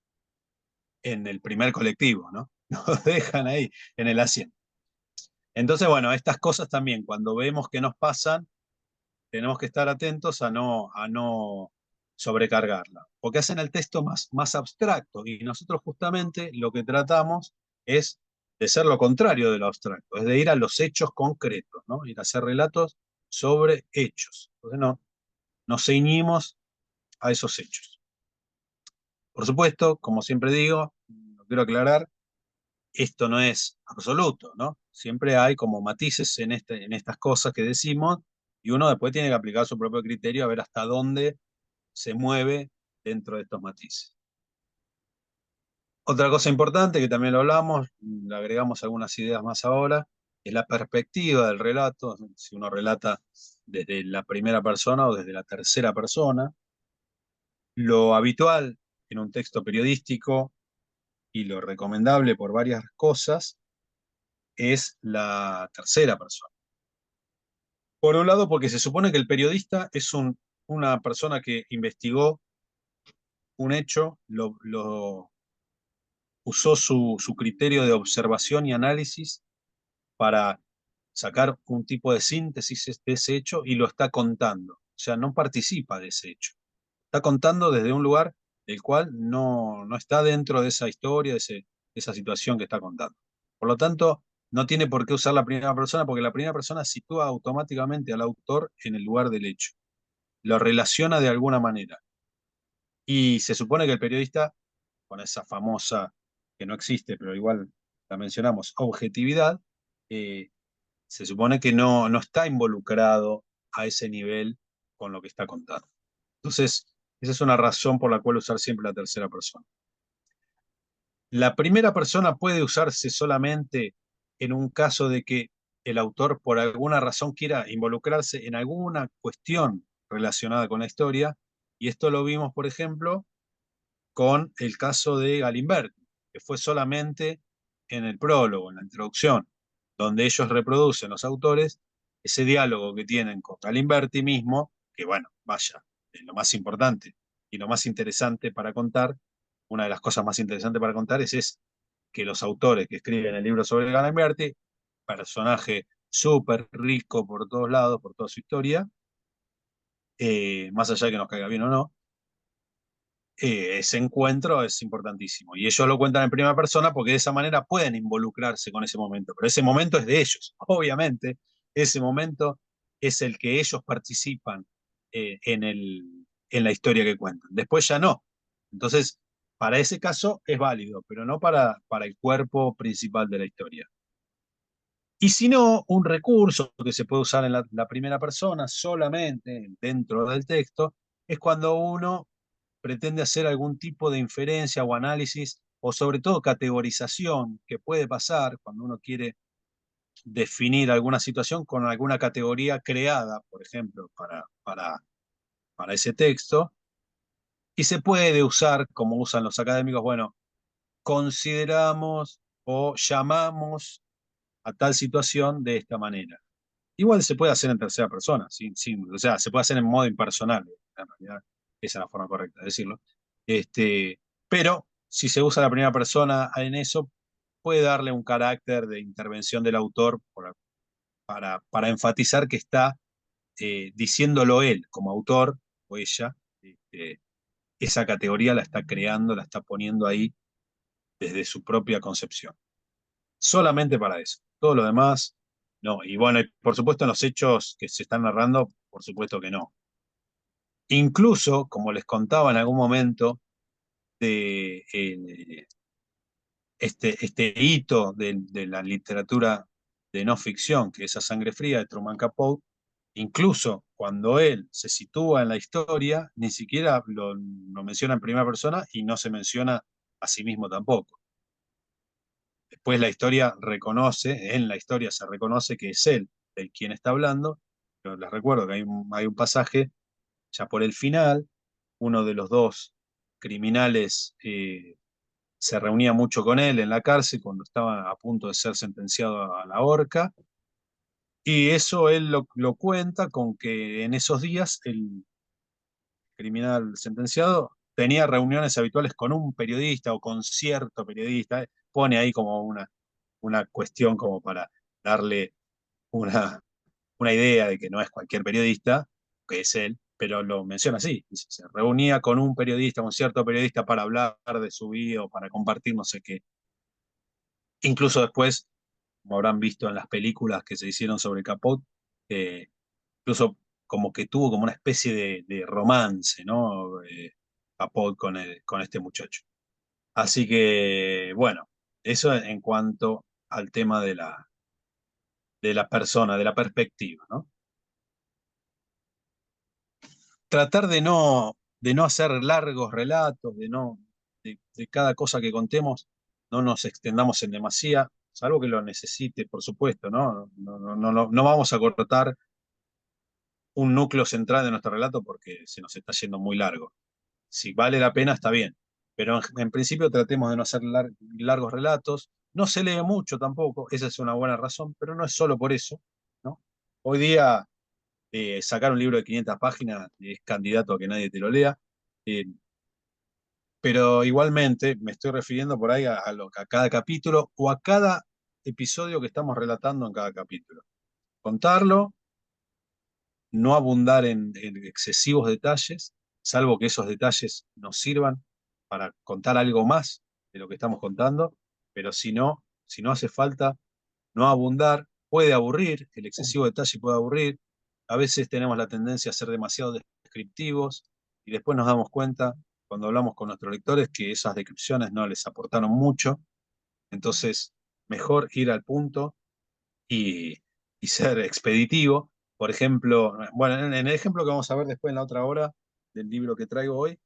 en el primer colectivo, ¿no? Nos dejan ahí en el asiento. Entonces, bueno, estas cosas también, cuando vemos que nos pasan, tenemos que estar atentos a no sobrecargarla, porque hacen el texto más abstracto, y nosotros justamente lo que tratamos es de ser lo contrario de lo abstracto, es de ir a los hechos concretos, ¿no? Ir a hacer relatos sobre hechos. Entonces no, nos ceñimos a esos hechos. Por supuesto, como siempre digo, lo quiero aclarar, esto no es absoluto, ¿no? Siempre hay como matices en estas cosas que decimos, y uno después tiene que aplicar su propio criterio a ver hasta dónde se mueve dentro de estos matices. Otra cosa importante que también lo hablamos, le agregamos algunas ideas más ahora, es la perspectiva del relato, si uno relata desde la primera persona o desde la tercera persona. Lo habitual en un texto periodístico y lo recomendable por varias cosas es la tercera persona. Por un lado, porque se supone que el periodista es una persona que investigó un hecho, usó su criterio de observación y análisis para sacar un tipo de síntesis de ese hecho y lo está contando. O sea, no participa de ese hecho. Está contando desde un lugar del cual no está dentro de esa historia, de esa situación que está contando. Por lo tanto, no tiene por qué usar la primera persona, porque la primera persona sitúa automáticamente al autor en el lugar del hecho. Lo relaciona de alguna manera. Y se supone que el periodista, con esa famosa, que no existe, pero igual la mencionamos, objetividad, eh, se supone que no está involucrado a ese nivel con lo que está contando. Entonces, esa es una razón por la cual usar siempre la tercera persona. La primera persona puede usarse solamente en un caso de que el autor por alguna razón quiera involucrarse en alguna cuestión relacionada con la historia, y esto lo vimos, por ejemplo, con el caso de Galimberti, que fue solamente en el prólogo, en la introducción, donde ellos reproducen, los autores, ese diálogo que tienen con Galimberti mismo, que bueno, vaya, es lo más importante y lo más interesante para contar, una de las cosas más interesantes para contar es que los autores que escriben el libro sobre Galimberti, personaje súper rico por todos lados, por toda su historia, más allá de que nos caiga bien o no, ese encuentro es importantísimo. Y ellos lo cuentan en primera persona porque de esa manera pueden involucrarse con ese momento. Pero ese momento es de ellos, obviamente. Ese momento es el que ellos participan en la historia que cuentan. Después ya no. Entonces, para ese caso es válido, pero no para el cuerpo principal de la historia. Y si no, un recurso que se puede usar en la primera persona solamente dentro del texto es cuando uno pretende hacer algún tipo de inferencia o análisis, o sobre todo categorización, que puede pasar cuando uno quiere definir alguna situación con alguna categoría creada, por ejemplo, para ese texto, y se puede usar, como usan los académicos, bueno, consideramos o llamamos a tal situación de esta manera. Igual se puede hacer en tercera persona, o sea, se puede hacer en modo impersonal, en realidad, esa es la forma correcta de decirlo. Pero si se usa la primera persona en eso, puede darle un carácter de intervención del autor para enfatizar que está diciéndolo él como autor o ella. Esa categoría la está creando, la está poniendo ahí desde su propia concepción. Solamente para eso. Todo lo demás, no. Y bueno, por supuesto en los hechos que se están narrando, por supuesto que no. Incluso, como les contaba en algún momento, de este hito de la literatura de no ficción, que es A Sangre Fría de Truman Capote, incluso cuando él se sitúa en la historia, ni siquiera lo menciona en primera persona y no se menciona a sí mismo tampoco. Después en la historia se reconoce que es él, de quién está hablando, pero les recuerdo que hay un pasaje, ya por el final, uno de los dos criminales se reunía mucho con él en la cárcel cuando estaba a punto de ser sentenciado a la horca, y eso él lo cuenta con que en esos días el criminal sentenciado tenía reuniones habituales con un periodista o con cierto periodista, pone ahí como una cuestión como para darle una, una idea de que no es cualquier periodista, que es él, pero lo menciona así, dice, se reunía con un periodista, un cierto periodista para hablar de su vida o para compartir no sé qué. Incluso después, como habrán visto en las películas que se hicieron sobre Capot, eh, incluso como que tuvo como una especie de romance, ¿no? Capot con este muchacho. Así que, bueno, eso en cuanto al tema de la persona, de la perspectiva, ¿no? Tratar de no hacer largos relatos, de cada cosa que contemos, no nos extendamos en demasía, salvo que lo necesite, por supuesto, ¿no? No vamos a cortar un núcleo central de nuestro relato porque se nos está yendo muy largo. Si vale la pena, está bien. Pero en principio tratemos de no hacer largos relatos. No se lee mucho tampoco, esa es una buena razón, pero no es solo por eso, ¿no? Hoy día sacar un libro de 500 páginas es candidato a que nadie te lo lea, eh, pero igualmente me estoy refiriendo por ahí a cada capítulo o a cada episodio que estamos relatando en cada capítulo. Contarlo, no abundar en excesivos detalles, salvo que esos detalles nos sirvan para contar algo más de lo que estamos contando, pero si no hace falta, no abundar, puede aburrir, el excesivo detalle puede aburrir, a veces tenemos la tendencia a ser demasiado descriptivos y después nos damos cuenta cuando hablamos con nuestros lectores que esas descripciones no les aportaron mucho, entonces mejor ir al punto y, y ser expeditivo. Por ejemplo, bueno, en el ejemplo que vamos a ver después en la otra hora del libro que traigo hoy,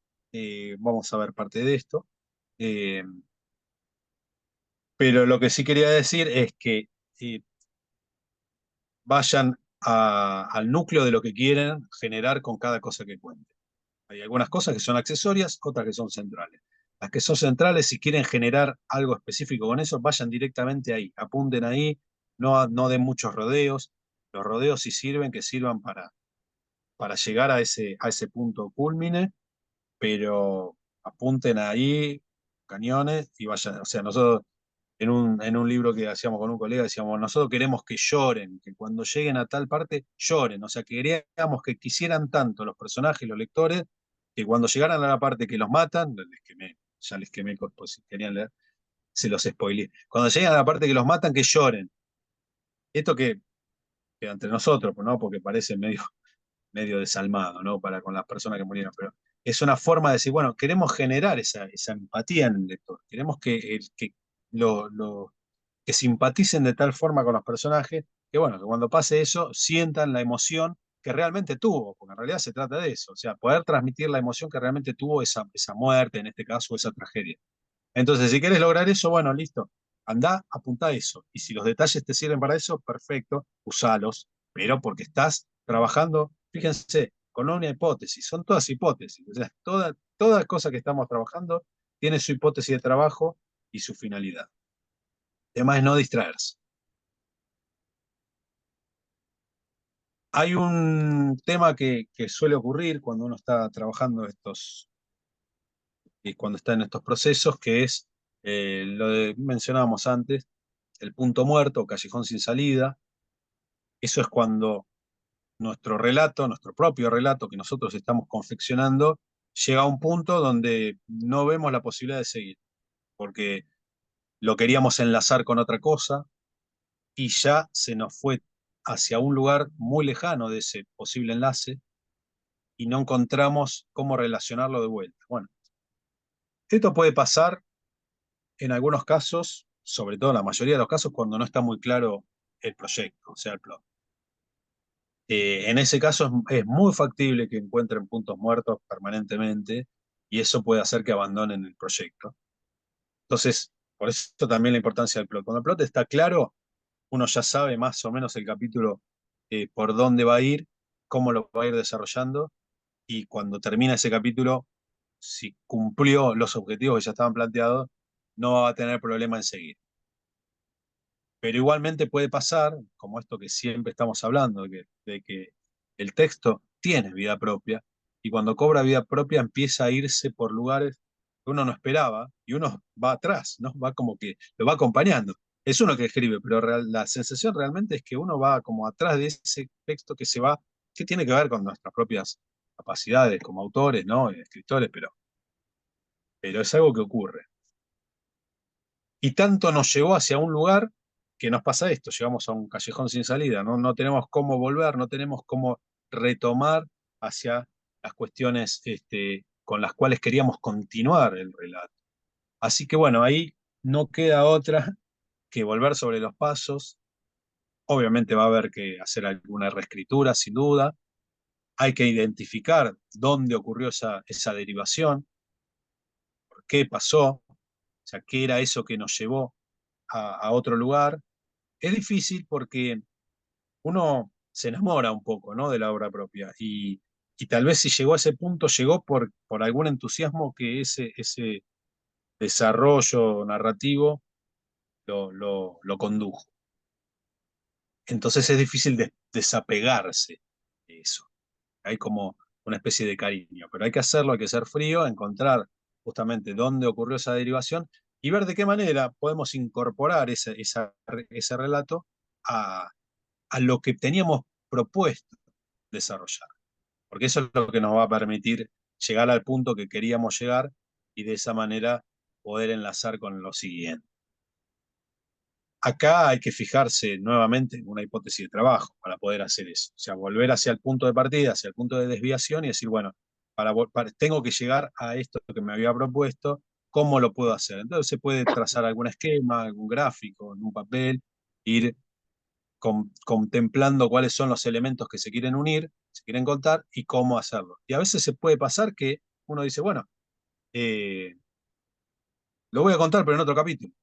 vamos a ver parte de esto. Eh, pero lo que sí quería decir es que vayan al núcleo de lo que quieren generar con cada cosa que cuenten. Hay algunas cosas que son accesorias, otras que son centrales. Las que son centrales, si quieren generar algo específico con eso, vayan directamente ahí, apunten ahí, no den muchos rodeos. Los rodeos sí sirven, que sirvan para llegar a ese punto culmine, pero apunten ahí, cañones, y vayan. O sea, nosotros en un libro que hacíamos con un colega decíamos, nosotros queremos que lloren, que cuando lleguen a tal parte lloren. O sea, queríamos que quisieran tanto los personajes y los lectores, que cuando llegaran a la parte que los matan, ya les quemé, pues, si querían leer, se los spoileé. Cuando lleguen a la parte que los matan, que lloren. Esto que queda entre nosotros, ¿no? Porque parece medio desalmado, ¿no? Para con las personas que murieron, pero es una forma de decir, bueno, queremos generar esa empatía en el lector, queremos que que simpaticen de tal forma con los personajes, que bueno, que cuando pase eso sientan la emoción que realmente tuvo, porque en realidad se trata de eso, o sea, poder transmitir la emoción que realmente tuvo esa muerte, en este caso, esa tragedia. Entonces, si quieres lograr eso, bueno, listo, anda, apunta eso. Y si los detalles te sirven para eso, perfecto, usalos, pero porque estás trabajando, fíjense, con una hipótesis, son todas hipótesis, o sea, toda cosa que estamos trabajando tiene su hipótesis de trabajo y su finalidad. El tema es no distraerse. Hay un tema que suele ocurrir cuando uno está trabajando cuando está en estos procesos, que es mencionábamos antes, el punto muerto, callejón sin salida. Eso es cuando nuestro relato, nuestro propio relato que nosotros estamos confeccionando, llega a un punto donde no vemos la posibilidad de seguir, porque lo queríamos enlazar con otra cosa y ya se nos fue hacia un lugar muy lejano de ese posible enlace y no encontramos cómo relacionarlo de vuelta. Bueno, esto puede pasar en algunos casos, sobre todo en la mayoría de los casos, cuando no está muy claro el proyecto, o sea, el plot. En ese caso es muy factible que encuentren puntos muertos permanentemente y eso puede hacer que abandonen el proyecto. Entonces, por eso también la importancia del plot. Cuando el plot está claro, uno ya sabe más o menos el capítulo por dónde va a ir, cómo lo va a ir desarrollando, y cuando termina ese capítulo, si cumplió los objetivos que ya estaban planteados, no va a tener problema en seguir. Pero igualmente puede pasar, como esto que siempre estamos hablando, de que el texto tiene vida propia, y cuando cobra vida propia empieza a irse por lugares que uno no esperaba, y uno va atrás, ¿no? Va como que lo va acompañando. Es uno que escribe, pero la sensación realmente es que uno va como atrás de ese texto que se va, que tiene que ver con nuestras propias capacidades como autores, ¿no? Escritores, pero es algo que ocurre. Y tanto nos llevó hacia un lugar que nos pasa esto, llegamos a un callejón sin salida, ¿no? No tenemos cómo volver, no tenemos cómo retomar hacia las cuestiones con las cuales queríamos continuar el relato. Así que bueno, ahí no queda otra que volver sobre los pasos. Obviamente va a haber que hacer alguna reescritura, sin duda. Hay que identificar dónde ocurrió esa derivación, por qué pasó, o sea, qué era eso que nos llevó a otro lugar. Es difícil porque uno se enamora un poco, ¿no? De la obra propia y tal vez si llegó a ese punto, llegó por algún entusiasmo que ese desarrollo narrativo lo condujo. Entonces es difícil desapegarse de eso. Hay como una especie de cariño, pero hay que hacerlo, hay que ser frío, encontrar justamente dónde ocurrió esa derivación y ver de qué manera podemos incorporar ese relato a lo que teníamos propuesto desarrollar. Porque eso es lo que nos va a permitir llegar al punto que queríamos llegar y de esa manera poder enlazar con lo siguiente. Acá hay que fijarse nuevamente en una hipótesis de trabajo para poder hacer eso. O sea, volver hacia el punto de partida, hacia el punto de desviación y decir, bueno, tengo que llegar a esto que me había propuesto, ¿cómo lo puedo hacer? Entonces se puede trazar algún esquema, algún gráfico, en un papel, ir contemplando cuáles son los elementos que se quieren unir, se quieren contar y cómo hacerlo. Y a veces se puede pasar que uno dice, bueno, lo voy a contar pero en otro capítulo,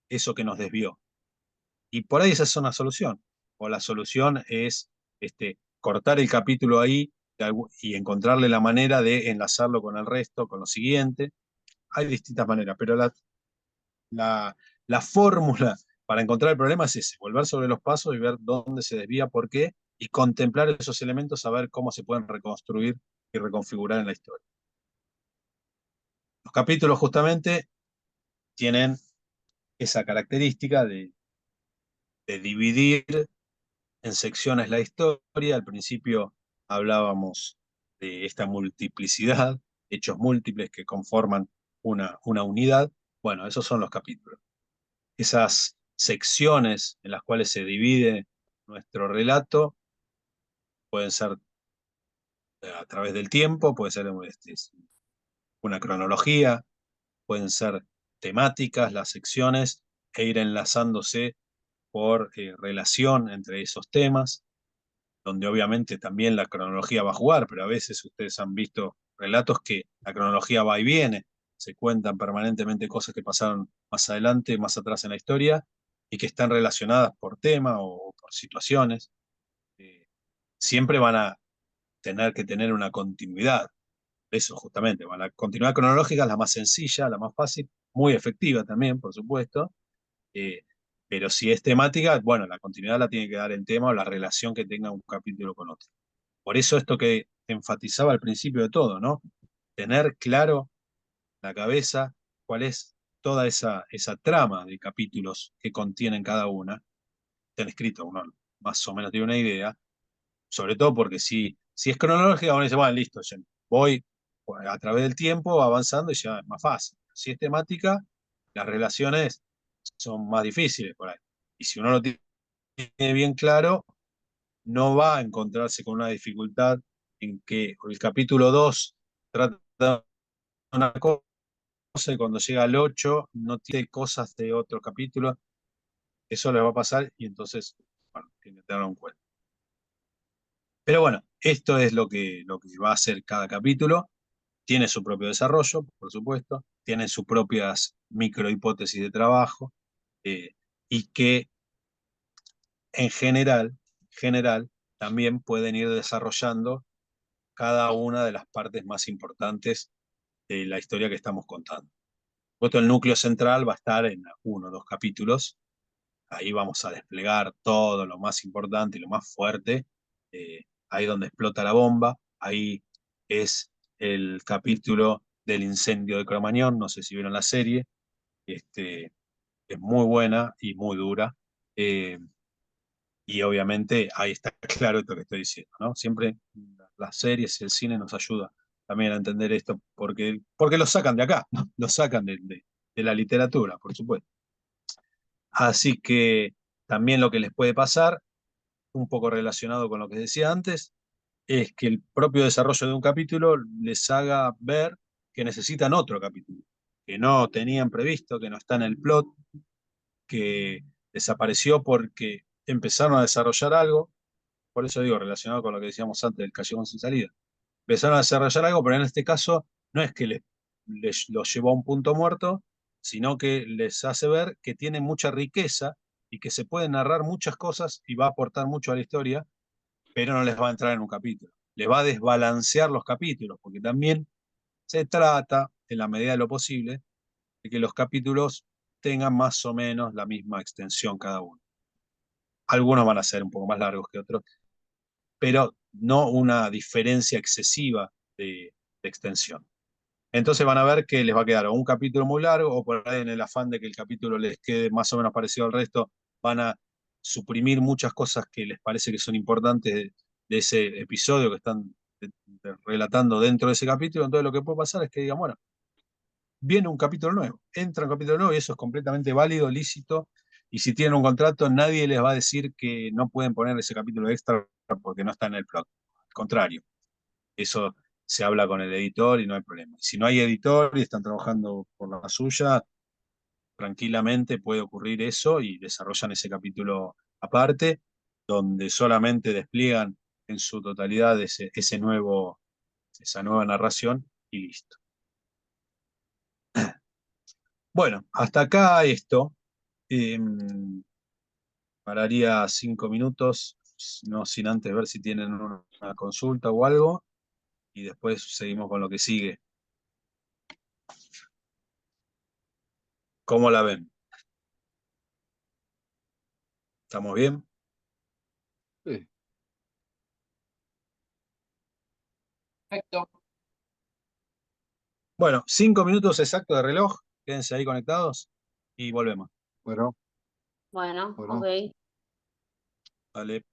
eso que nos desvió. Y por ahí esa es una solución. O la solución es cortar el capítulo ahí y encontrarle la manera de enlazarlo con el resto, con lo siguiente. Hay distintas maneras, pero la fórmula para encontrar el problema es ese, volver sobre los pasos y ver dónde se desvía, por qué, y contemplar esos elementos, a ver cómo se pueden reconstruir y reconfigurar en la historia. Los capítulos justamente tienen esa característica de dividir en secciones la historia. Al principio hablábamos de esta multiplicidad, hechos múltiples que conforman una unidad. Bueno, esos son los capítulos. Esas secciones en las cuales se divide nuestro relato pueden ser a través del tiempo, puede ser una cronología, pueden ser temáticas, las secciones, e ir enlazándose por relación entre esos temas, donde obviamente también la cronología va a jugar, pero a veces ustedes han visto relatos que la cronología va y viene, se cuentan permanentemente cosas que pasaron más adelante, más atrás en la historia, y que están relacionadas por tema o por situaciones. Siempre van a tener que tener una continuidad. Eso justamente, la continuidad cronológica es la más sencilla, la más fácil, muy efectiva también, por supuesto, eh, pero si es temática, bueno, la continuidad la tiene que dar el tema o la relación que tenga un capítulo con otro. Por eso esto que enfatizaba al principio de todo, ¿no? Tener claro en la cabeza cuál es toda esa trama de capítulos que contienen cada una. Están escritos, uno más o menos tiene una idea, sobre todo porque si es cronológica, uno dice, bueno, listo, ya voy a través del tiempo avanzando y ya es más fácil. Si es temática, las relaciones son más difíciles por ahí. Y si uno lo tiene bien claro, no va a encontrarse con una dificultad en que el capítulo 2 trata una cosa y cuando llega al 8 no tiene cosas de otro capítulo. Eso le va a pasar y entonces, bueno, tiene que tenerlo en cuenta. Pero bueno, esto es lo que va a hacer cada capítulo. Tiene su propio desarrollo, por supuesto, tiene sus propias microhipótesis de trabajo, y que en general también pueden ir desarrollando cada una de las partes más importantes de la historia que estamos contando. Puesto el núcleo central va a estar en 1 o 2 capítulos. Ahí vamos a desplegar todo lo más importante y lo más fuerte. Ahí donde explota la bomba. Ahí es el capítulo del incendio de Cromañón. No sé si vieron la serie. Este, es muy buena y muy dura. Eh, y obviamente ahí está claro esto que estoy diciendo, ¿no? Siempre las series y el cine nos ayuda también a entender esto, porque lo sacan de acá, ¿no? Lo sacan de la literatura, por supuesto. Así que también lo que les puede pasar, un poco relacionado con lo que decía antes, es que el propio desarrollo de un capítulo les haga ver que necesitan otro capítulo, que no tenían previsto, que no está en el plot, que desapareció porque empezaron a desarrollar algo. Por eso digo, relacionado con lo que decíamos antes del callejón sin salida. Empezaron a desarrollar algo, pero en este caso no es que les lo llevó a un punto muerto, sino que les hace ver que tiene mucha riqueza y que se pueden narrar muchas cosas y va a aportar mucho a la historia, pero no les va a entrar en un capítulo. Les va a desbalancear los capítulos, porque también se trata, en la medida de lo posible, de que los capítulos tengan más o menos la misma extensión cada uno. Algunos van a ser un poco más largos que otros, pero no una diferencia excesiva de extensión. Entonces van a ver que les va a quedar o un capítulo muy largo, o por ahí en el afán de que el capítulo les quede más o menos parecido al resto, van a suprimir muchas cosas que les parece que son importantes de ese episodio que están relatando dentro de ese capítulo. Entonces lo que puede pasar es que digan, bueno, viene un capítulo nuevo, entra un capítulo nuevo y eso es completamente válido, lícito, y si tienen un contrato nadie les va a decir que no pueden poner ese capítulo extra porque no está en el plot. Al contrario, eso se habla con el editor y no hay problema. Si no hay editor y están trabajando por la suya, tranquilamente puede ocurrir eso y desarrollan ese capítulo aparte, donde solamente despliegan en su totalidad esa nueva narración y listo. Bueno, hasta acá esto. Eh, Pararía 5 minutos, no sin antes ver si tienen una consulta o algo, y después seguimos con lo que sigue. ¿Cómo la ven? ¿Estamos bien? Sí. Perfecto. Bueno, 5 minutos exactos de reloj, quédense ahí conectados y volvemos. Bueno, Bueno, ok. bueno. Vale.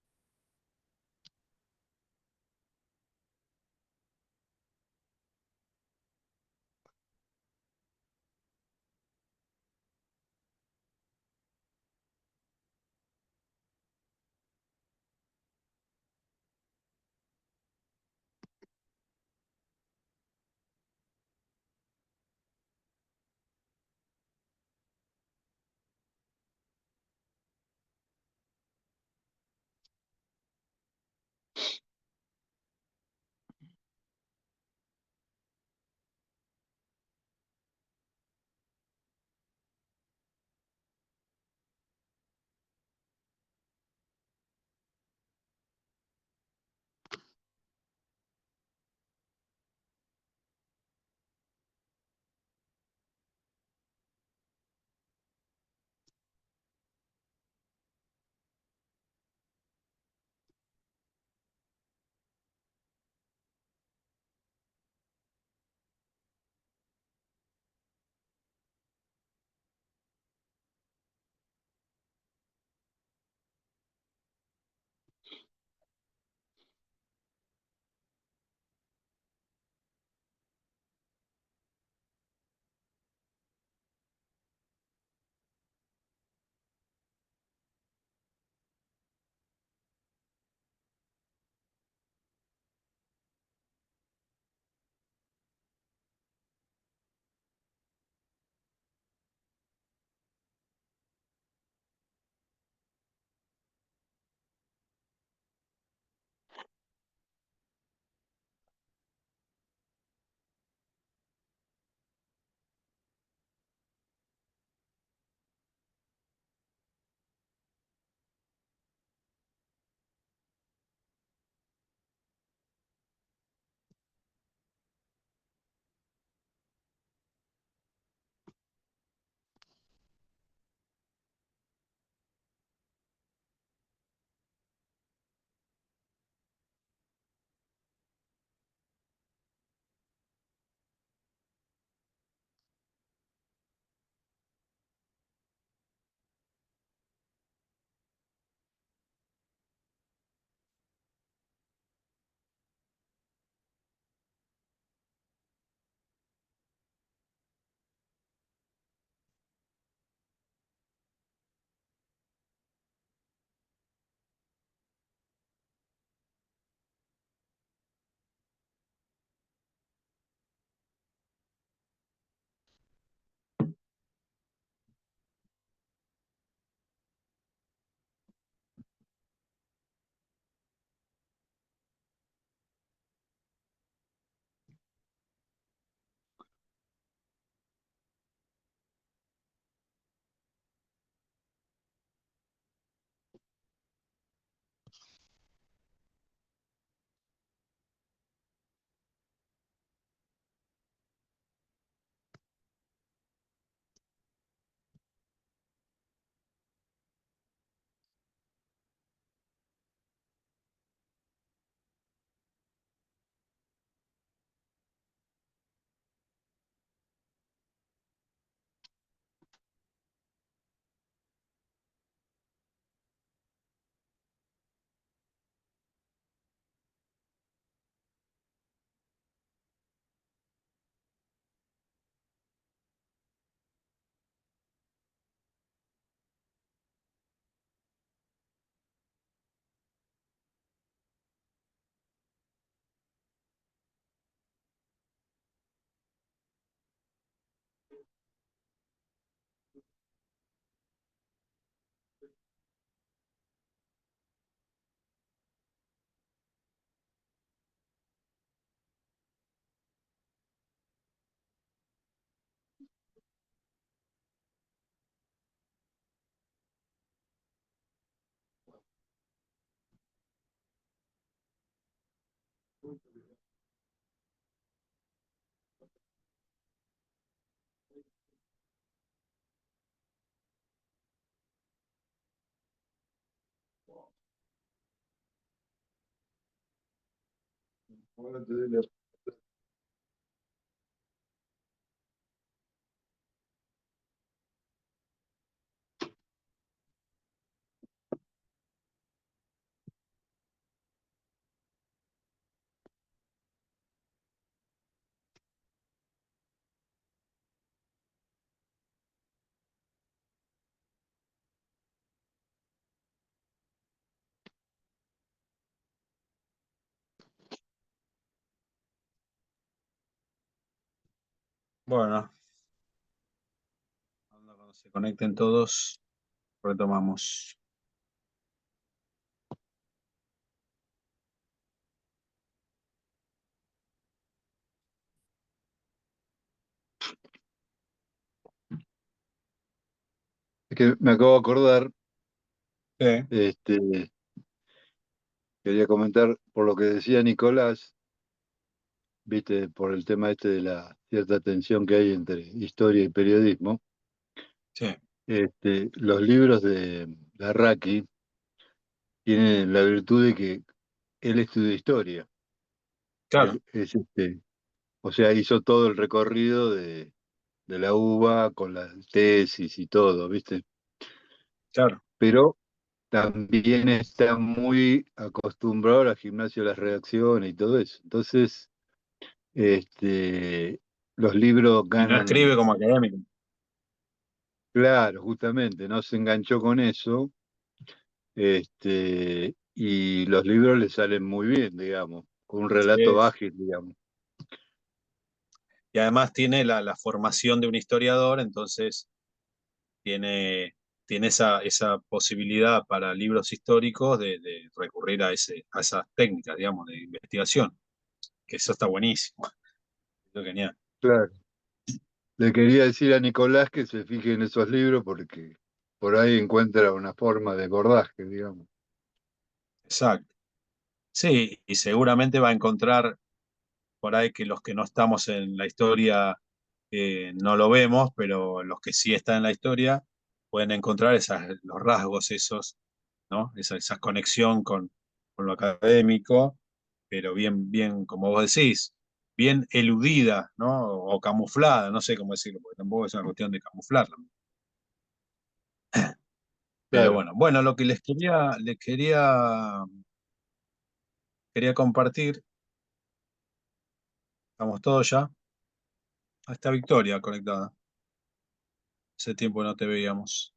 Bueno, cuando se conecten todos, retomamos. Es que me acabo de acordar, Sí, este, quería comentar por lo que decía Nicolás, viste, por el tema este de la cierta tensión que hay entre historia y periodismo. sí, Los libros de Larraqui tienen la virtud de que él estudió historia. claro, Él es o sea, hizo todo el recorrido de la UBA con la tesis y todo, ¿viste? claro. Pero también está muy acostumbrado a la gimnasia de las redacciones y todo eso. Entonces, este, los libros Y no escribe ganan, como académico. claro, justamente, no se enganchó con eso, y los libros le salen muy bien, digamos, con un relato Sí. ágil, digamos. Y además tiene la formación de un historiador, entonces tiene, tiene esa posibilidad para libros históricos de recurrir a esas técnicas, digamos, de investigación, que eso está buenísimo. Eso es genial. Claro. Le quería decir a Nicolás que se fije en esos libros porque por ahí encuentra una forma de abordaje, digamos. Exacto. Sí, y seguramente va a encontrar por ahí que los que no estamos en la historia no lo vemos, pero los que sí están en la historia pueden encontrar los rasgos esos, ¿no? Esa conexión con lo académico, pero bien, bien, como vos decís, bien eludida, ¿no? O camuflada, no sé cómo decirlo, porque tampoco es una cuestión de camuflarla. Pero Claro. bueno, lo que quería compartir, estamos todos ya, a esta Victoria conectada. Hace tiempo que no te veíamos.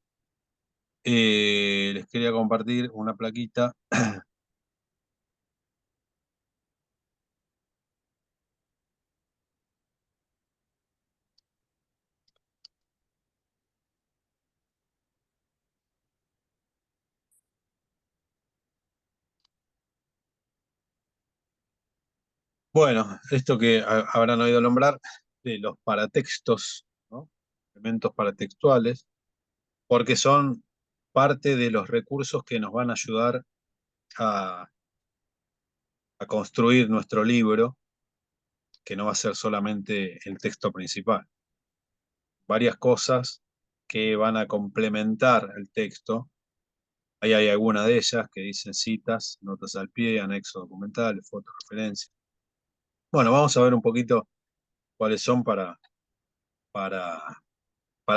Les quería compartir una plaquita. Bueno, esto que habrán oído nombrar de los paratextos, ¿no? Elementos paratextuales, porque son parte de los recursos que nos van a ayudar a, a construir nuestro libro, que no va a ser solamente el texto principal. Varias cosas que van a complementar el texto. Ahí hay algunas de ellas que dicen citas, notas al pie, anexos documentales, fotos, referencias. Bueno, vamos a ver un poquito cuáles son para, para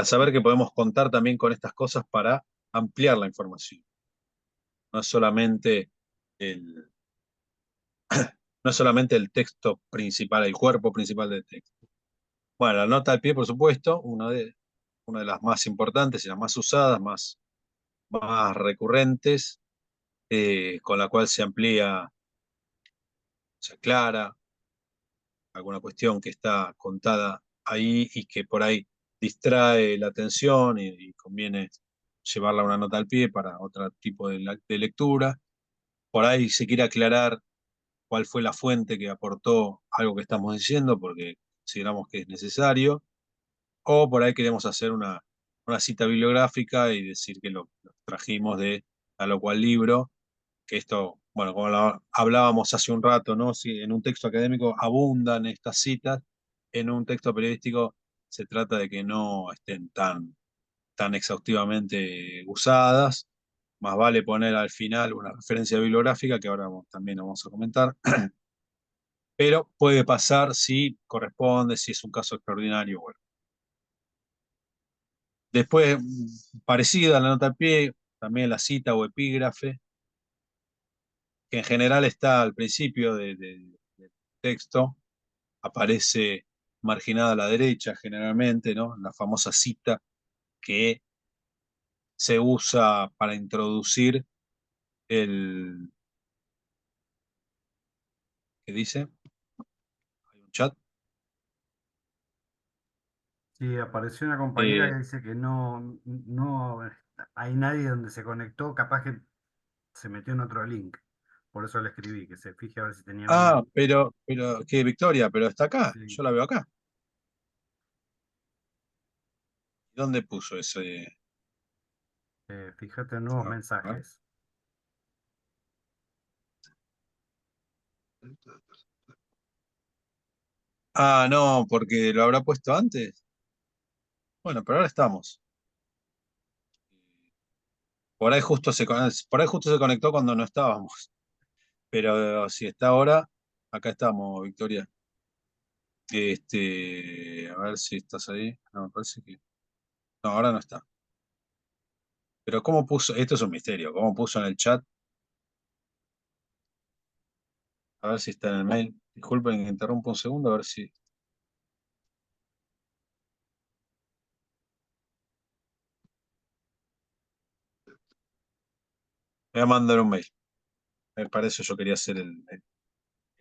saber que podemos contar también con estas cosas para ampliar la información. No es solamente el, no es solamente el texto principal, el cuerpo principal del texto. Bueno, la nota al pie, por supuesto, una de las más importantes y las más usadas, más recurrentes, con la cual se amplía, se aclara alguna cuestión que está contada ahí y que por ahí distrae la atención y conviene llevarla a una nota al pie para otro tipo de lectura. Por ahí se quiere aclarar cuál fue la fuente que aportó algo que estamos diciendo, porque consideramos que es necesario, o por ahí queremos hacer una cita bibliográfica y decir que lo trajimos de tal o cual libro, que esto, bueno, como hablábamos hace un rato, ¿no? Si en un texto académico abundan estas citas, en un texto periodístico se trata de que no estén tan exhaustivamente usadas. Más vale poner al final una referencia bibliográfica, que ahora también vamos a comentar, pero puede pasar si corresponde, si es un caso extraordinario. Bueno. Después, parecida a la nota al pie, también la cita o epígrafe, que en general está al principio del texto, aparece marginada a la derecha generalmente, ¿no? La famosa cita que se usa para introducir el... ¿Qué dice? Hay un chat. Sí, apareció una compañera Eh, que dice que no hay nadie donde se conectó, capaz que se metió en otro link. Por eso le escribí, que se fije a ver si tenía un link. que Victoria, pero está acá, Sí, yo la veo acá. ¿Dónde puso ese? fíjate en nuevos A ver. mensajes. Ah, no, porque lo habrá puesto antes. Bueno, pero ahora estamos. Por ahí justo se conectó cuando no estábamos. Pero si está ahora, acá estamos, Victoria. A ver si estás ahí. No, me parece que. No, ahora no está. Pero ¿cómo puso? Esto es un misterio. ¿Cómo puso en el chat? A ver si está en el mail. Disculpen que interrumpa un segundo, a ver si. Me voy a mandar un mail. Para eso yo quería hacer el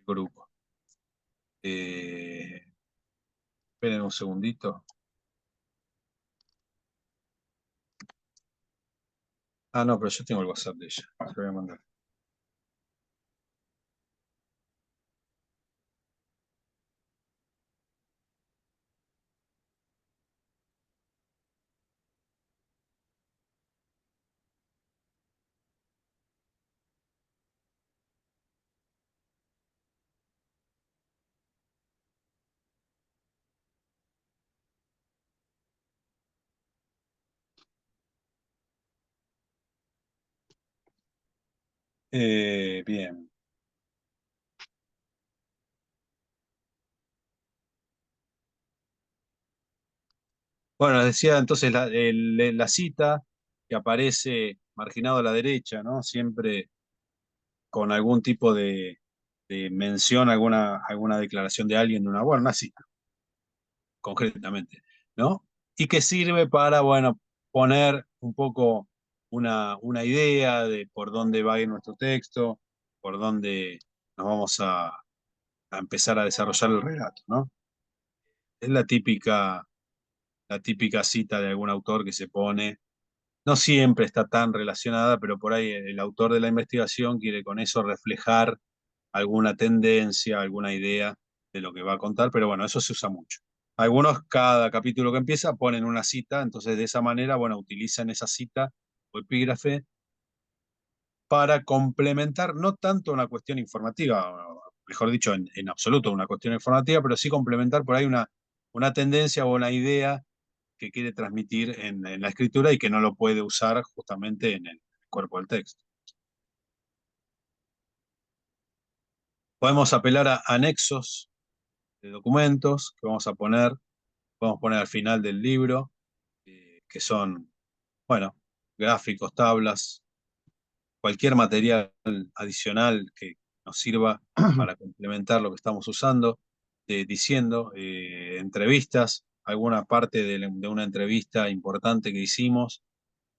grupo. Eh, Esperen un segundito. Ah, no, pero yo tengo el WhatsApp de ella. Se lo voy a mandar. Bien. Bueno, les decía entonces la cita que aparece marginado a la derecha, ¿no? Siempre con algún tipo de mención, alguna declaración de alguien de una cita, concretamente, ¿no? Y que sirve para, bueno, poner un poco una idea de por dónde va a ir nuestro texto, por dónde nos vamos a empezar a desarrollar el relato, ¿no? Es la típica cita de algún autor que se pone. No siempre está tan relacionada, pero por ahí el autor de la investigación quiere con eso reflejar alguna tendencia, alguna idea de lo que va a contar, pero bueno, eso se usa mucho. Algunos, cada capítulo que empieza, ponen una cita, entonces de esa manera, bueno, utilizan esa cita o epígrafe para complementar no tanto una cuestión informativa, mejor dicho, en absoluto una cuestión informativa, pero sí complementar por ahí una tendencia o una idea que quiere transmitir en la escritura y que no lo puede usar justamente en el cuerpo del texto. Podemos apelar a anexos de documentos que podemos poner al final del libro, que son, bueno, gráficos, tablas, cualquier material adicional que nos sirva para complementar lo que estamos usando, diciendo, entrevistas, alguna parte de una entrevista importante que hicimos,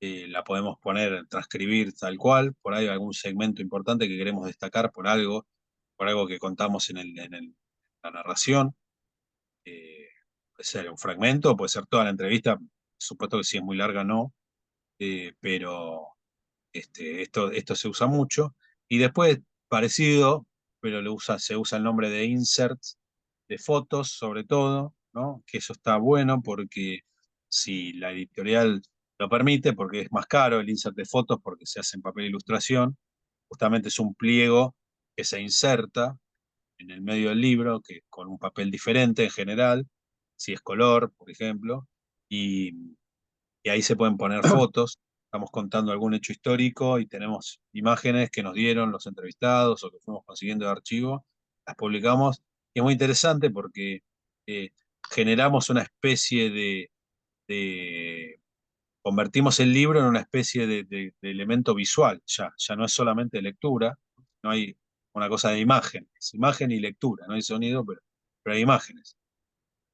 la podemos poner, transcribir tal cual, por ahí algún segmento importante que queremos destacar por algo que contamos en la narración. Puede ser un fragmento, puede ser toda la entrevista, supuesto que si es muy larga no, pero esto se usa mucho. Y después, parecido, pero se usa el nombre de inserts, de fotos sobre todo, ¿no? Que eso está bueno porque si la editorial lo permite, porque es más caro el insert de fotos porque se hace en papel ilustración, justamente es un pliego que se inserta en el medio del libro, que con un papel diferente en general, si es color, por ejemplo, y, y ahí se pueden poner fotos. Estamos contando algún hecho histórico y tenemos imágenes que nos dieron los entrevistados o que fuimos consiguiendo de archivo, las publicamos Y es muy interesante porque eh, generamos una especie de- convertimos el libro en una especie de elemento visual, ya no es solamente lectura, no hay una cosa de imagen, es imagen y lectura, no hay sonido, pero hay imágenes.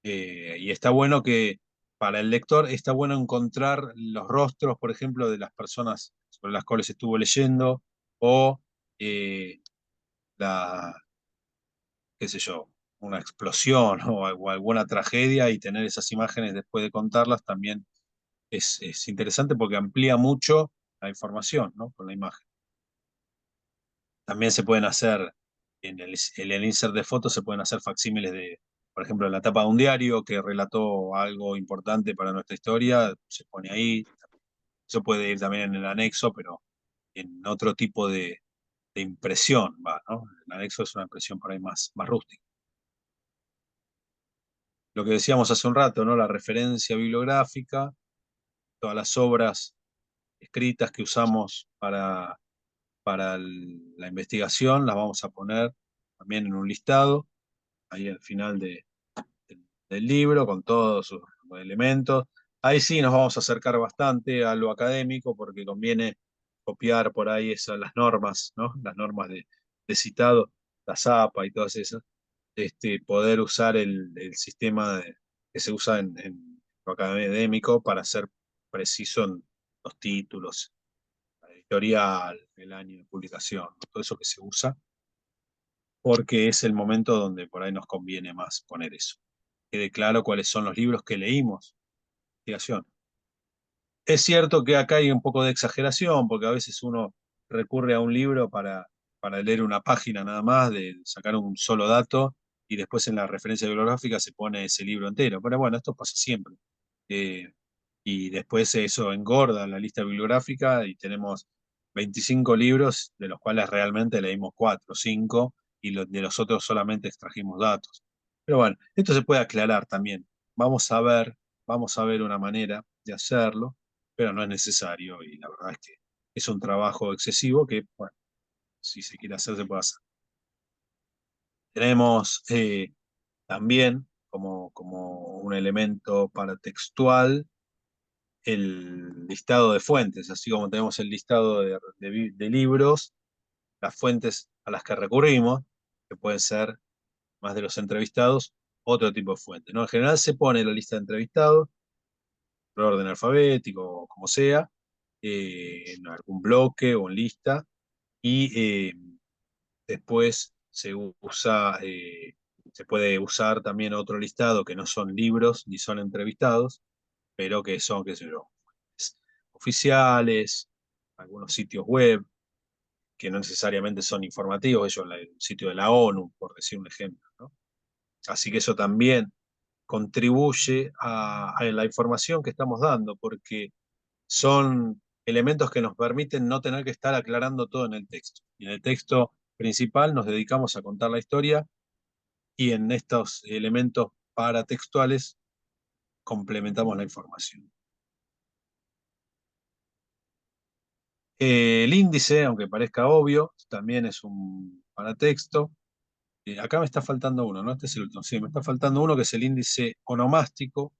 Y está bueno que para el lector está bueno encontrar los rostros, por ejemplo, de las personas sobre las cuales estuvo leyendo, o eh, la, qué sé yo, una explosión o alguna tragedia, y tener esas imágenes después de contarlas también es interesante porque amplía mucho la información, ¿no? Con la imagen. También se pueden hacer, en el insert de fotos se pueden hacer facsímiles de, por ejemplo, la tapa de un diario que relató algo importante para nuestra historia, se pone ahí. Eso puede ir también en el anexo, pero en otro tipo de impresión, va, ¿no? El anexo es una impresión por ahí más rústica. Lo que decíamos hace un rato, ¿no? La referencia bibliográfica, todas las obras escritas que usamos para la investigación, las vamos a poner también en un listado, ahí al final del libro, con todos sus elementos. Ahí sí nos vamos a acercar bastante a lo académico, porque conviene copiar por ahí las normas, ¿no? Las normas de citado, la ZAPA y todas esas, poder usar el sistema que se usa en lo académico para ser preciso en los títulos, la editorial, el año de publicación, todo eso que se usa, porque es el momento donde por ahí nos conviene más poner eso. Quede claro cuáles son los libros que leímos. Investigación. Es cierto que acá hay un poco de exageración, porque a veces uno recurre a un libro para leer una página nada más, de sacar un solo dato, y después en la referencia bibliográfica se pone ese libro entero. Pero bueno, esto pasa siempre. Eh, y después eso engorda la lista bibliográfica y tenemos 25 libros, de los cuales realmente leímos 4 o 5, y de los otros solamente extrajimos datos. Pero bueno, esto se puede aclarar también. Vamos a ver, vamos a ver una manera de hacerlo, pero no es necesario, y la verdad es que es un trabajo excesivo que, bueno, si se quiere hacer, se puede hacer. Tenemos también como un elemento paratextual el listado de fuentes, así como tenemos el listado de libros, las fuentes a las que recurrimos, que pueden ser más de los entrevistados, otro tipo de fuente, ¿no? En general se pone la lista de entrevistados, por orden alfabético, o como sea, en algún bloque o en lista, y después se puede usar también otro listado que no son libros ni son entrevistados, pero que son, qué sé yo, oficiales, algunos sitios web, que no necesariamente son informativos, ellos, el sitio de la ONU, por decir un ejemplo, ¿no? Así que eso también contribuye a la información que estamos dando, porque son elementos que nos permiten no tener que estar aclarando todo en el texto. Y en el texto principal nos dedicamos a contar la historia, y en estos elementos paratextuales complementamos la información. El índice, aunque parezca obvio, también es un paratexto. Acá me está faltando uno, ¿no? Este es el último. Sí, me está faltando uno que es el índice onomástico,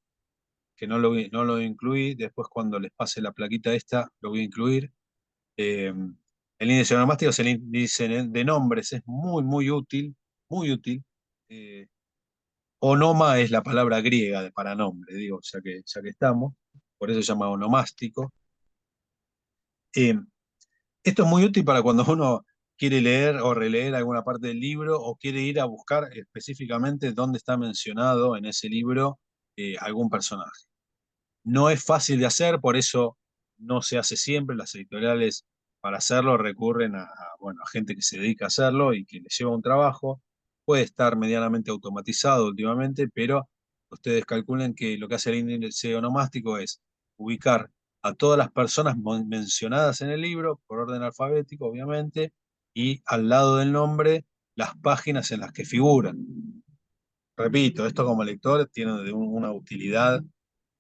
que no lo incluí. Después, cuando les pase la plaquita esta, lo voy a incluir. El índice onomástico es el índice de nombres, es muy útil, muy útil. Eh, Onoma es la palabra griega para nombre, digo, ya que estamos, por eso se llama onomástico. Eh, Esto es muy útil para cuando uno quiere leer o releer alguna parte del libro, o quiere ir a buscar específicamente dónde está mencionado en ese libro algún personaje. No es fácil de hacer, por eso no se hace siempre. Las editoriales, para hacerlo, recurren bueno, a gente que se dedica a hacerlo y que le lleva un trabajo. Puede estar medianamente automatizado últimamente, pero ustedes calculen que lo que hace el índice onomástico es ubicar a todas las personas mencionadas en el libro, por orden alfabético, obviamente, y al lado del nombre, las páginas en las que figuran. Repito, esto como lector tiene una utilidad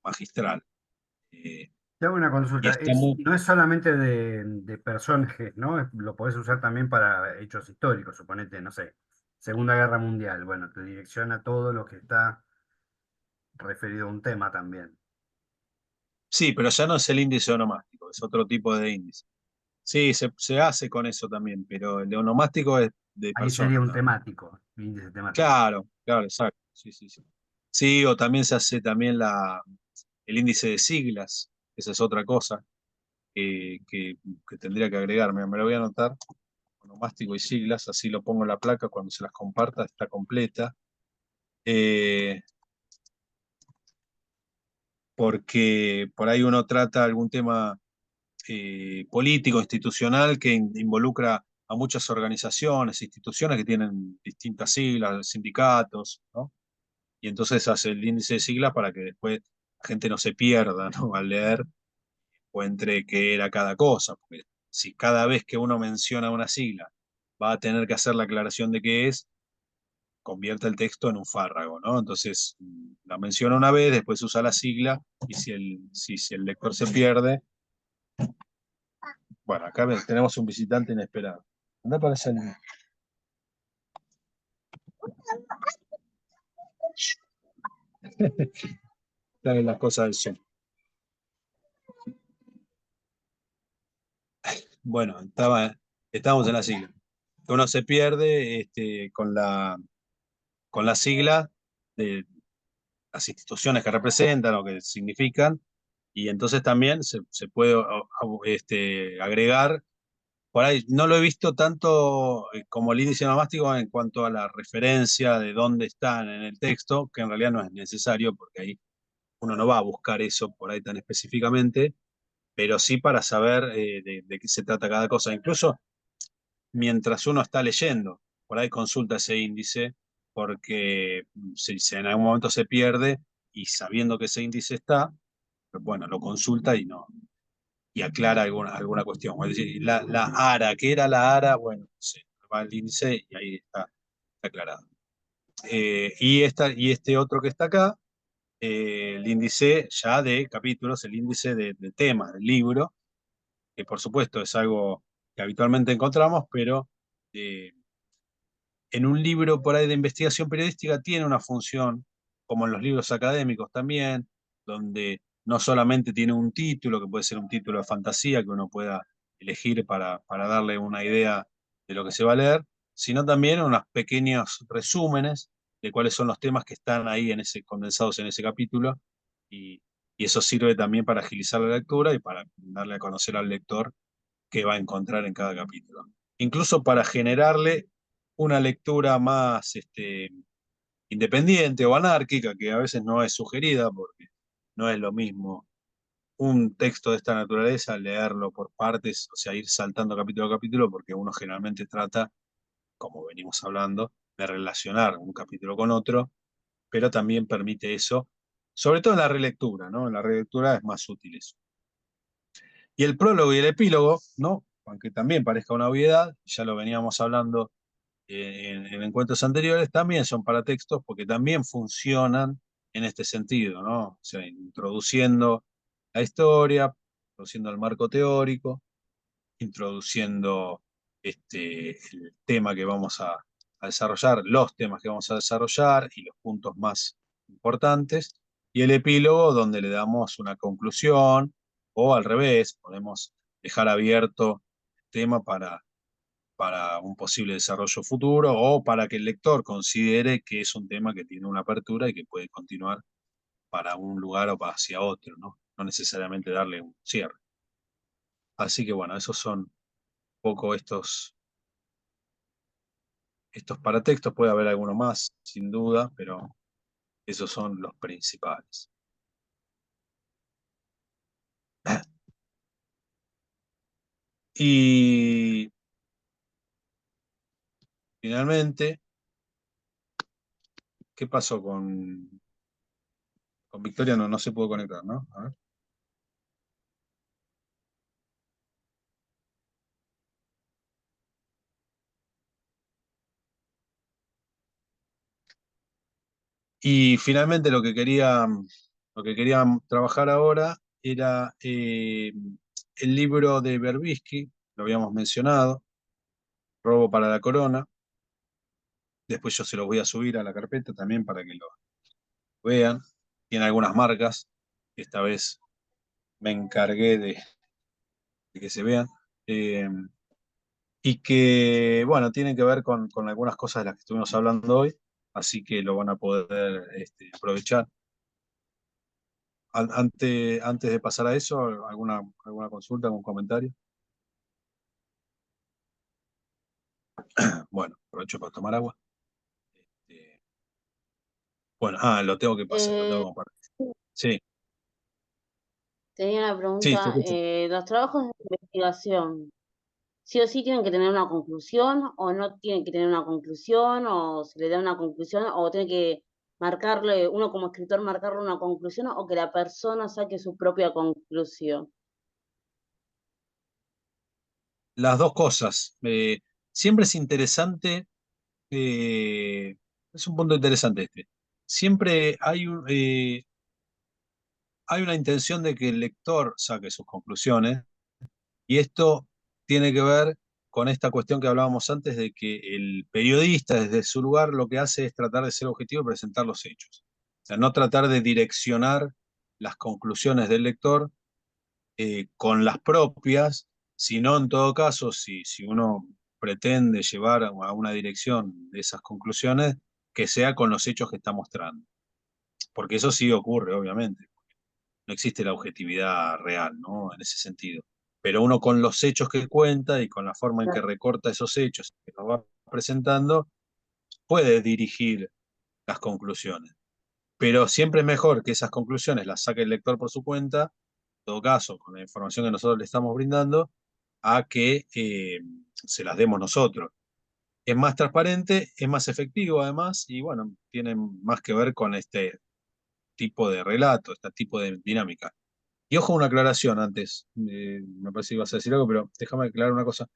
magistral. Eh, Te hago una y consulta, está muy, no es solamente de personajes, ¿no? Lo podés usar también para hechos históricos, suponete, no sé, Segunda Guerra Mundial, bueno, te direcciona todo lo que está referido a un tema también. Sí, pero ya no es el índice onomástico, es otro tipo de índice. Sí, se hace con eso también, pero el de onomástico es de Ahí sería personas, un nada más. temático, índice temático. Claro, claro, exacto. Sí, sí, sí. Sí, o también se hace también el índice de siglas, esa es otra cosa que tendría que agregar. Mira, me lo voy a anotar, onomástico y siglas, así lo pongo en la placa cuando se las comparta, está completa. Eh, Porque por ahí uno trata algún tema político, institucional, que involucra a muchas organizaciones, instituciones que tienen distintas siglas, sindicatos, ¿no? Y entonces hace el índice de siglas para que después la gente no se pierda, ¿no? Al leer o entre qué era cada cosa, porque si cada vez que uno menciona una sigla va a tener que hacer la aclaración de qué es, convierte el texto en un fárrago, ¿no? Entonces la menciona una vez, después usa la sigla, y si el lector se pierde, bueno, acá tenemos un visitante inesperado. Anda para esa línea. Están en las cosas del Zoom. Bueno, estábamos en la sigla. Uno se pierde con la sigla de las instituciones que representan o que significan, y entonces también se puede agregar. Por ahí no lo he visto tanto como el índice onomástico en cuanto a la referencia de dónde están en el texto, que en realidad no es necesario porque ahí uno no va a buscar eso por ahí tan específicamente, pero sí para saber de qué se trata cada cosa. Incluso mientras uno está leyendo, por ahí consulta ese índice, porque si en algún momento se pierde y sabiendo que ese índice está, pues bueno, lo consulta y no, y aclara alguna cuestión. Es decir, la ARA, ¿qué era la ARA? Bueno, no sé, va al índice y ahí está aclarado. Y este otro que está acá, el índice ya de capítulos, el índice de temas del libro, que por supuesto es algo que habitualmente encontramos, pero eh, en un libro por ahí de investigación periodística tiene una función, como en los libros académicos también, donde no solamente tiene un título, que puede ser un título de fantasía que uno pueda elegir para darle una idea de lo que se va a leer, sino también unos pequeños resúmenes de cuáles son los temas que están ahí condensados en ese capítulo, y, y eso sirve también para agilizar la lectura y para darle a conocer al lector qué va a encontrar en cada capítulo. Incluso para generarle una lectura más independiente o anárquica, que a veces no es sugerida, porque no es lo mismo un texto de esta naturaleza, leerlo por partes, o sea, ir saltando capítulo a capítulo, porque uno generalmente trata, como venimos hablando, de relacionar un capítulo con otro, pero también permite eso, sobre todo en la relectura, ¿no? En la relectura es más útil eso. Y el prólogo y el epílogo, ¿no? Aunque también parezca una obviedad, ya lo veníamos hablando en encuentros anteriores, también son para textos porque también funcionan en este sentido, ¿no? O sea, introduciendo la historia, introduciendo el marco teórico, introduciendo el tema que vamos a desarrollar, los temas que vamos a desarrollar y los puntos más importantes, y el epílogo donde le damos una conclusión, o al revés, podemos dejar abierto el tema para un posible desarrollo futuro o para que el lector considere que es un tema que tiene una apertura y que puede continuar para un lugar o hacia otro, ¿no? No necesariamente darle un cierre. Así que bueno, esos son un poco estos paratextos, puede haber alguno más, sin duda, pero esos son los principales. Y finalmente, ¿qué pasó con Victoria? No se pudo conectar, ¿no? A ver. Y finalmente lo que quería trabajar ahora era el libro de Berbisky, lo habíamos mencionado, Robo para la Corona, Después yo se los voy a subir a la carpeta también para que lo vean. Tiene algunas marcas. Esta vez me encargué de que se vean. Eh, y que, bueno, tienen que ver con algunas cosas de las que estuvimos hablando hoy, así que lo van a poder aprovechar. Antes de pasar a eso, alguna consulta, algún comentario? Bueno, aprovecho para tomar agua. Eh, bueno, lo tengo que pasar, lo tengo que compartir. Sí, Tenía una sí, te pregunta. escucho. Los trabajos de investigación, ¿sí o sí tienen que tener una conclusión o no tienen que tener una conclusión o se le da una conclusión o tiene que marcarle, uno como escritor marcarle una conclusión o que la persona saque su propia conclusión? Las dos cosas. Siempre es interesante, es un punto interesante este. Siempre hay una intención de que el lector saque sus conclusiones, y esto tiene que ver con esta cuestión que hablábamos antes de que el periodista desde su lugar lo que hace es tratar de ser objetivo y presentar los hechos. O sea, no tratar de direccionar las conclusiones del lector con las propias, sino en todo caso, si uno pretende llevar a una dirección de esas conclusiones, que sea con los hechos que está mostrando. Porque eso sí ocurre, obviamente. No existe la objetividad real, ¿no? En ese sentido. Pero uno con los hechos que cuenta y con la forma en que recorta esos hechos que nos va presentando, puede dirigir las conclusiones. Pero siempre es mejor que esas conclusiones las saque el lector por su cuenta, en todo caso, con la información que nosotros le estamos brindando, a que se las demos nosotros. Es más transparente, es más efectivo además, y bueno, tiene más que ver con este tipo de relato, este tipo de dinámica. Y ojo, una aclaración antes, me parece que ibas a decir algo, pero déjame aclarar una cosa.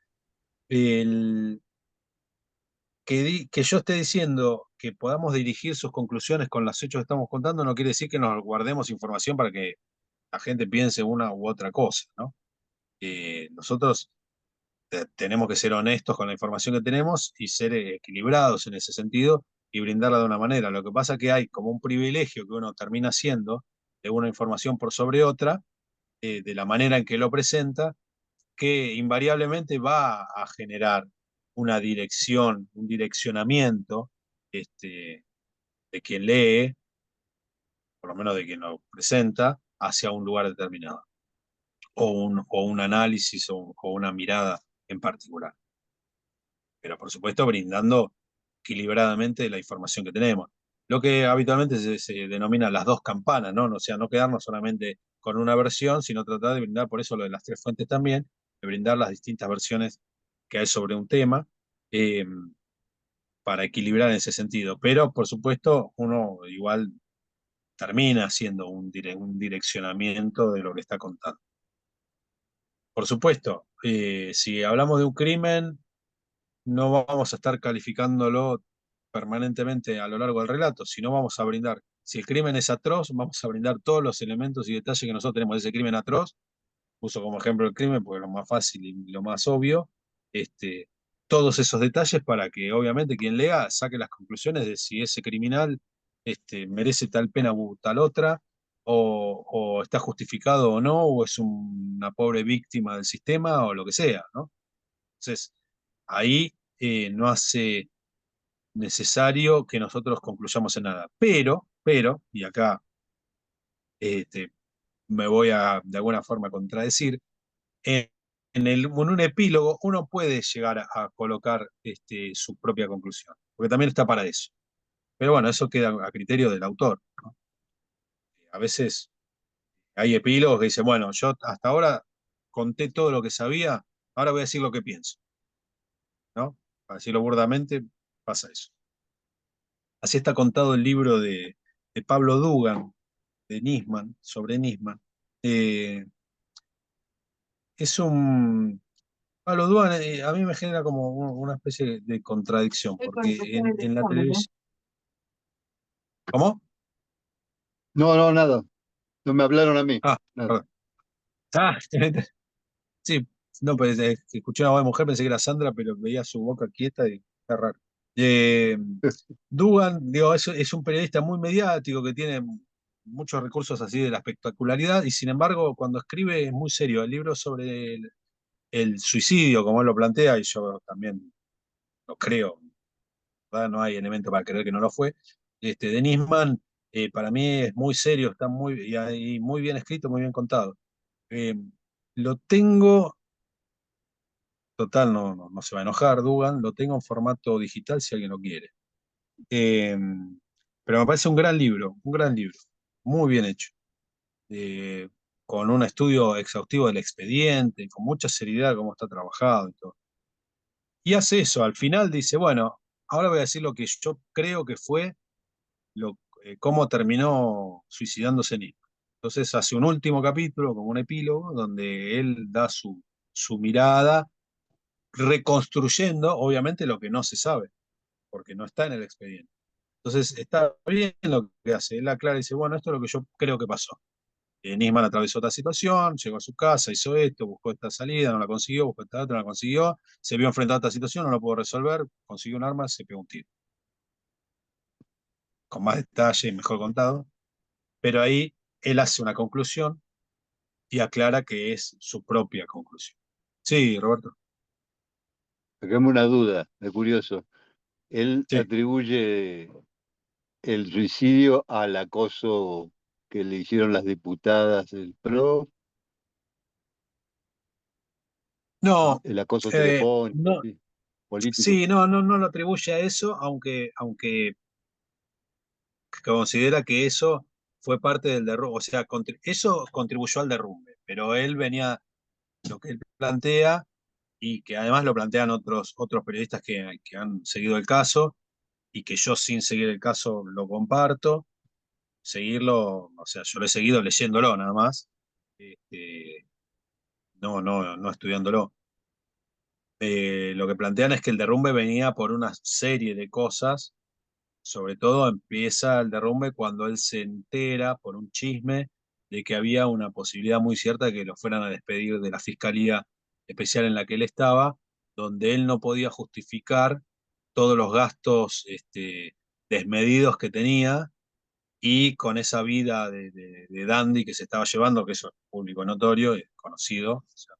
El, que yo esté diciendo que podamos dirigir sus conclusiones con los hechos que estamos contando no quiere decir que nos guardemos información para que la gente piense una u otra cosa, ¿no? Nosotros tenemos que ser honestos con la información que tenemos y ser equilibrados en ese sentido y brindarla de una manera. Lo que pasa es que hay como un privilegio que uno termina haciendo de una información por sobre otra, de la manera en que lo presenta, que invariablemente va a generar una dirección, un direccionamiento de quien lee, por lo menos de quien lo presenta, hacia un lugar determinado, o un análisis o una mirada en particular. Pero por supuesto brindando equilibradamente la información que tenemos. Lo que habitualmente se denomina las dos campanas, ¿no? O sea, no quedarnos solamente con una versión, sino tratar de brindar, por eso lo de las tres fuentes también, de brindar las distintas versiones que hay sobre un tema, eh, para equilibrar en ese sentido. Pero, por supuesto, uno igual termina haciendo un direccionamiento de lo que está contando. Por supuesto, si hablamos de un crimen, no vamos a estar calificándolo permanentemente a lo largo del relato, sino vamos a brindar, si el crimen es atroz, vamos a brindar todos los elementos y detalles que nosotros tenemos de ese crimen atroz. Uso como ejemplo el crimen porque es lo más fácil y lo más obvio. Este, Todos esos detalles para que obviamente quien lea saque las conclusiones de si ese criminal merece tal pena u tal otra, o está justificado o no, o es una pobre víctima del sistema o lo que sea, ¿no? Entonces, ahí no hace necesario que nosotros concluyamos en nada. Y acá este, me voy a de alguna forma contradecir, en, en un epílogo uno puede llegar a colocar su propia conclusión, porque también está para eso. Pero bueno, eso queda a criterio del autor, ¿no? A veces hay epílogos que dicen, bueno, yo hasta ahora conté todo lo que sabía, ahora voy a decir lo que pienso, ¿no? Para decirlo burdamente, pasa eso. Así está contado el libro de Pablo Dugan, de Nisman, sobre Nisman. Eh, es un... Pablo Dugan a mí me genera como una especie de contradicción, porque en la televisión... ¿Cómo? No, no, nada. No me hablaron a mí. Ah, Nada. perdón. Ah, sí, no, pues escuché una voz de mujer, pensé que era Sandra, pero veía su boca quieta y está raro. Eh, Dugan, digo, es un periodista muy mediático que tiene muchos recursos así de la espectacularidad y sin embargo cuando escribe es muy serio. El libro sobre el suicidio, como él lo plantea, y yo también lo creo, ¿verdad? No hay elemento para creer que no lo fue, de Nisman, para mí es muy serio, está y muy bien escrito, muy bien contado. Eh, lo tengo, total, no se va a enojar, Dugan, lo tengo en formato digital si alguien lo quiere. Eh, pero me parece un gran libro, muy bien hecho, eh, con un estudio exhaustivo del expediente, con mucha seriedad cómo está trabajado y todo. Y hace eso, al final dice, bueno, ahora voy a decir lo que yo creo que fue, cómo terminó suicidándose Nick. Entonces hace un último capítulo, como un epílogo, donde él da su mirada, reconstruyendo, obviamente, lo que no se sabe, porque no está en el expediente. Entonces está bien lo que hace, él aclara y dice, bueno, esto es lo que yo creo que pasó. Nisman atravesó esta situación, llegó a su casa, hizo esto, buscó esta salida, no la consiguió, buscó esta otra, no la consiguió, se vio enfrentado a esta situación, no la pudo resolver, consiguió un arma, se pegó un tiro. Con más detalle y mejor contado, pero ahí él hace una conclusión y aclara que es su propia conclusión. Sí, Roberto. Sacame una duda, de curioso. Él Sí. atribuye el suicidio al acoso que le hicieron las diputadas del PRO, No, el acoso telefónico, no, sí, político. sí, no lo atribuye a eso, aunque considera que eso fue parte del derrumbe, o sea, eso contribuyó al derrumbe, pero él venía, lo que él plantea, y que además lo plantean otros periodistas que han seguido el caso, y que yo sin seguir el caso lo comparto, seguirlo, o sea, yo lo he seguido leyéndolo nada más, este, no estudiándolo. Lo que plantean es que el derrumbe venía por una serie de cosas, sobre todo empieza el derrumbe cuando él se entera por un chisme de que había una posibilidad muy cierta de que lo fueran a despedir de la fiscalía especial en la que él estaba, donde él no podía justificar todos los gastos desmedidos que tenía y con esa vida de dandy que se estaba llevando, que eso es público notorio, es conocido, o sea,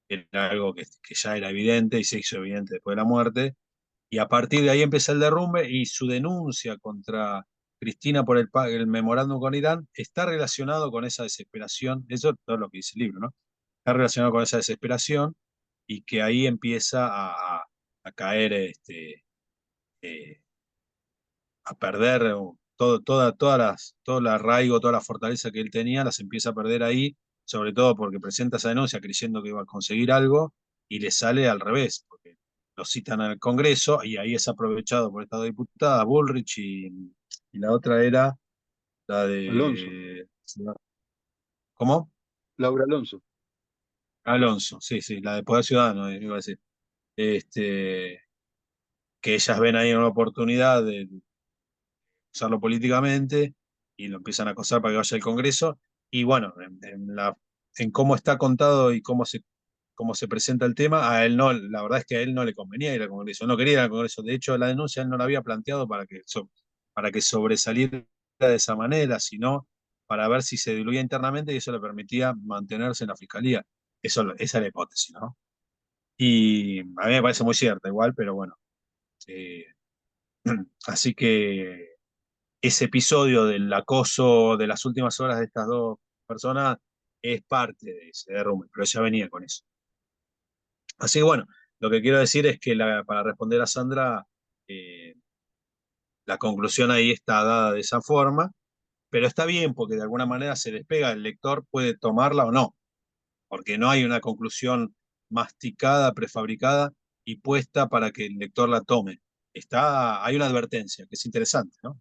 era algo que ya era evidente y se hizo evidente después de la muerte, y a partir de ahí empieza el derrumbe y su denuncia contra Cristina por el memorándum con Irán está relacionado con esa desesperación, eso es todo lo que dice el libro, ¿no? Está relacionado con esa desesperación y que ahí empieza a caer, eh, a perder todo el arraigo, toda la fortaleza que él tenía, las empieza a perder ahí, sobre todo porque presenta esa denuncia creyendo que iba a conseguir algo y le sale al revés, porque lo citan al Congreso y ahí es aprovechado por esta diputada, Bullrich, y la otra era la Alonso, de... ¿Cómo? Laura Alonso. Alonso, sí, sí, la de Poder Ciudadano, iba a decir. Este, que ellas ven ahí una oportunidad de usarlo políticamente y lo empiezan a acosar para que vaya al Congreso. Y bueno, en cómo está contado y cómo se presenta el tema, a él no, la verdad es que a él no le convenía ir al Congreso, no quería ir al Congreso. De hecho, la denuncia él no la había planteado para que sobresaliera de esa manera, sino para ver si se diluía internamente y eso le permitía mantenerse en la fiscalía. Esa es la hipótesis, ¿no? Y a mí me parece muy cierta igual, pero bueno. eh, así que ese episodio del acoso de las últimas horas de estas dos personas es parte de ese derrumbe, pero ya venía con eso. Así que bueno, lo que quiero decir es que para responder a Sandra, eh, la conclusión ahí está dada de esa forma, pero está bien porque de alguna manera se despega, el lector puede tomarla o no, porque no hay una conclusión masticada, prefabricada y puesta para que el lector la tome. Hay una advertencia que es interesante, ¿no?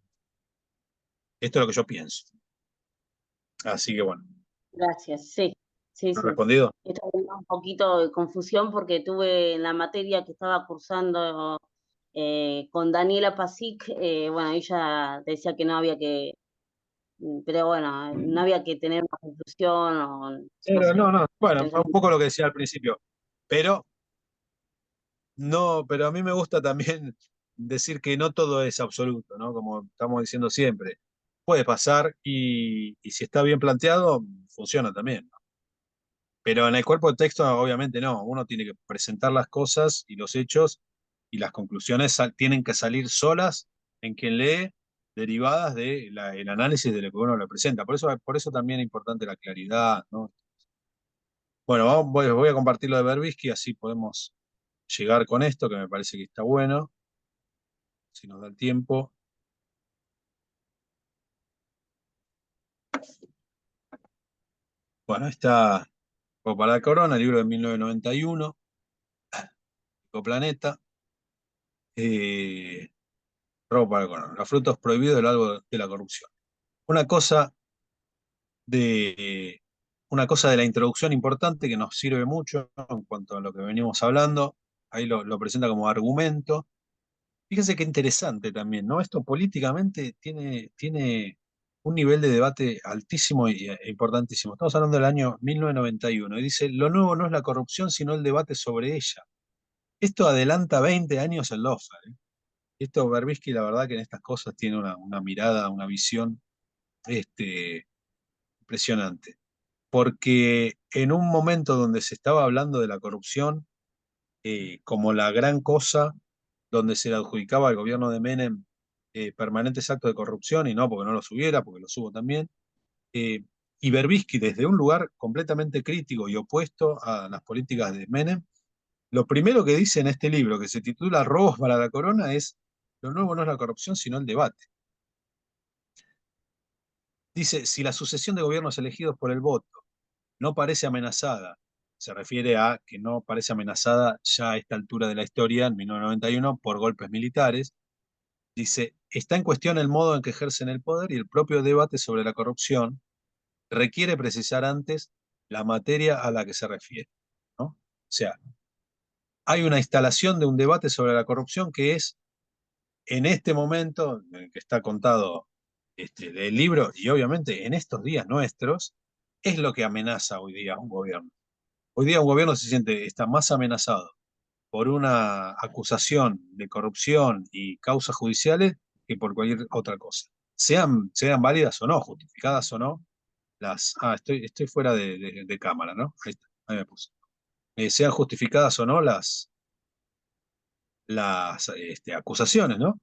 Esto es lo que yo pienso. Así que bueno, Gracias, sí, sí, ¿lo he sí. respondido? Esto me da un poquito de confusión porque tuve en la materia que estaba cursando con Daniela Pasic, bueno, ella decía que no había que, pero bueno, no había que tener una conclusión o no Pero sé. no, bueno, un poco lo que decía al principio, pero no, pero a mí me gusta también decir que no todo es absoluto, ¿no? Como estamos diciendo siempre. Puede pasar y si está bien planteado, funciona también, ¿no? Pero en el cuerpo de texto, obviamente no. Uno tiene que presentar las cosas y los hechos y las conclusiones tienen que salir solas en quien lee, derivadas del análisis de lo que uno le presenta. Por eso también es importante la claridad, ¿no? Bueno, voy a compartir lo de Berbisky, así podemos llegar con esto, que me parece que está bueno, si nos da el tiempo. Bueno, está Robo para la Corona, libro de 1991, Ecoplaneta, eh, Robo para la Corona, los frutos prohibidos del árbol de la corrupción. Una cosa de, una cosa de la introducción importante que nos sirve mucho en cuanto a lo que venimos hablando, ahí lo presenta como argumento. Fíjense qué interesante también, ¿no? Esto políticamente tiene un nivel de debate altísimo e importantísimo. Estamos hablando del año 1991 y dice, lo nuevo no es la corrupción, sino el debate sobre ella. Esto adelanta 20 años el lawfare, ¿eh? Esto Berbisky, la verdad que en estas cosas tiene una mirada, una visión impresionante. Porque en un momento donde se estaba hablando de la corrupción como la gran cosa, donde se le adjudicaba al gobierno de Menem permanentes actos de corrupción, y no porque no los hubiera, porque los hubo también, eh, y Berbisky desde un lugar completamente crítico y opuesto a las políticas de Menem, lo primero que dice en este libro, que se titula Robos para la Corona, es, lo nuevo no es la corrupción, sino el debate. Dice, si la sucesión de gobiernos elegidos por el voto no parece amenazada, se refiere a que no parece amenazada ya a esta altura de la historia, en 1991, por golpes militares. Dice, está en cuestión el modo en que ejercen el poder y el propio debate sobre la corrupción requiere precisar antes la materia a la que se refiere, ¿no? O sea, hay una instalación de un debate sobre la corrupción que es, en este momento, en el que está contado del libro, y obviamente en estos días nuestros, es lo que amenaza hoy día a un gobierno. Hoy día un gobierno está más amenazado por una acusación de corrupción y causas judiciales que por cualquier otra cosa. Sean válidas o no, justificadas o no, estoy fuera de cámara, ¿no? Ahí está, ahí me puse. Sean justificadas o no las acusaciones, ¿no?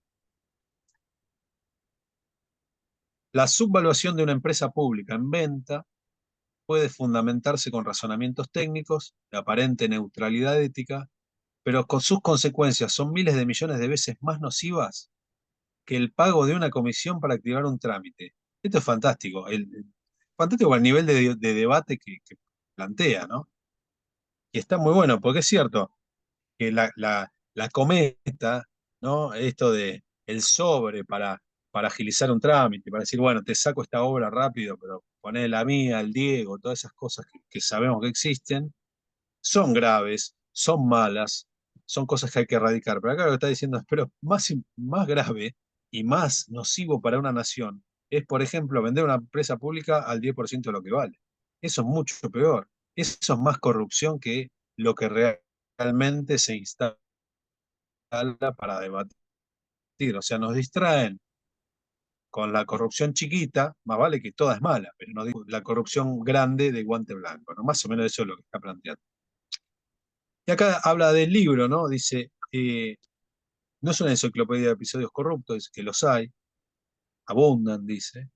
La subvaluación de una empresa pública en venta puede fundamentarse con razonamientos técnicos, de aparente neutralidad ética, pero con sus consecuencias son miles de millones de veces más nocivas que el pago de una comisión para activar un trámite. Esto es fantástico, fantástico el nivel de debate que plantea, ¿no? Y está muy bueno, porque es cierto que la cometa, ¿no? Esto de el sobre para agilizar un trámite, para decir, bueno, te saco esta obra rápido, pero poné la mía, el Diego, todas esas cosas que sabemos que existen, son graves, son malas, son cosas que hay que erradicar. Pero acá lo que está diciendo es, pero más grave y más nocivo para una nación es, por ejemplo, vender una empresa pública al 10% de lo que vale. Eso es mucho peor. Eso es más corrupción que lo que realmente se instala para debatir. O sea, nos distraen con la corrupción chiquita, más vale que toda es mala, pero no digo la corrupción grande de guante blanco, ¿no? Más o menos eso es lo que está planteando. Y acá habla del libro, ¿no? Dice, no es una enciclopedia de episodios corruptos, es que los hay, abundan, dice,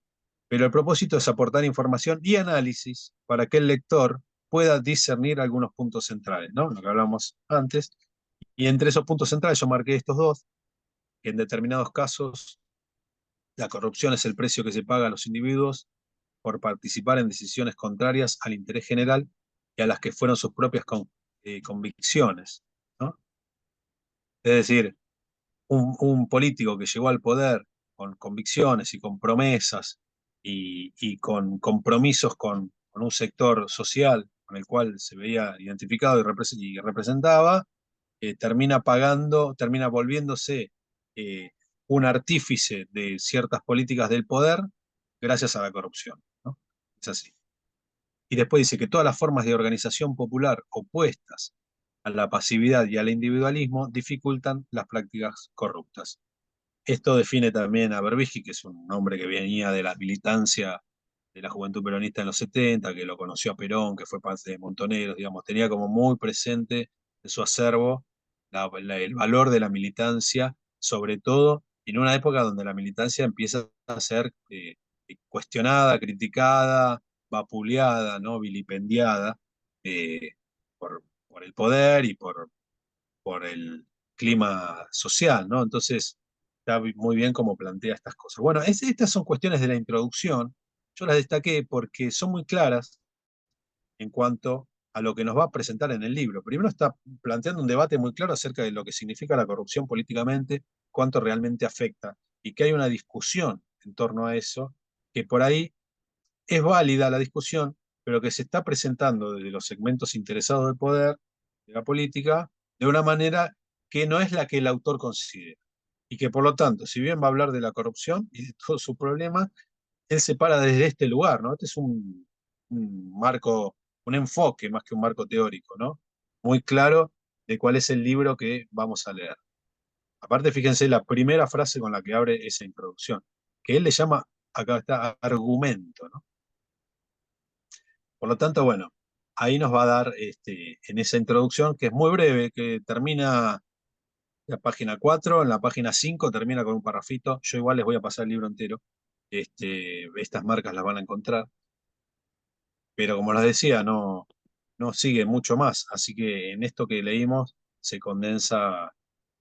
pero el propósito es aportar información y análisis para que el lector pueda discernir algunos puntos centrales, ¿no? Lo que hablamos antes. Y entre esos puntos centrales yo marqué estos dos, que en determinados casos la corrupción es el precio que se paga a los individuos por participar en decisiones contrarias al interés general y a las que fueron sus propias convicciones, ¿no? Es decir, un político que llegó al poder con convicciones y con promesas y con compromisos con un sector social con el cual se veía identificado y representaba, termina volviéndose eh, un artífice de ciertas políticas del poder gracias a la corrupción, ¿no? Es así. Y después dice que todas las formas de organización popular opuestas a la pasividad y al individualismo dificultan las prácticas corruptas. Esto define también a Berbisky, que es un hombre que venía de la militancia de la Juventud Peronista en los 70, que lo conoció a Perón, que fue parte de Montoneros, digamos, tenía como muy presente en su acervo el valor de la militancia, sobre todo en una época donde la militancia empieza a ser cuestionada, criticada, vapuleada, ¿no? Vilipendiada eh, por el poder y por el clima social, ¿no? Entonces, está muy bien cómo plantea estas cosas. Bueno, estas son cuestiones de la introducción. Yo las destaqué porque son muy claras en cuanto a lo que nos va a presentar en el libro. Primero está planteando un debate muy claro acerca de lo que significa la corrupción políticamente, cuánto realmente afecta, y que hay una discusión en torno a eso, que por ahí es válida la discusión, pero que se está presentando desde los segmentos interesados del poder, de la política, de una manera que no es la que el autor considera. Y que por lo tanto, si bien va a hablar de la corrupción y de todos sus problemas, él se para desde este lugar, ¿no? Este es un marco, un enfoque más que un marco teórico, ¿no? Muy claro de cuál es el libro que vamos a leer. Aparte, fíjense la primera frase con la que abre esa introducción, que él le llama, acá está, argumento, ¿no? Por lo tanto, bueno, ahí nos va a dar en esa introducción, que es muy breve, que termina la página 4, en la página 5 termina con un parrafito. Yo igual les voy a pasar el libro entero. Estas marcas las van a encontrar. Pero como les decía, no sigue mucho más. Así que en esto que leímos se condensa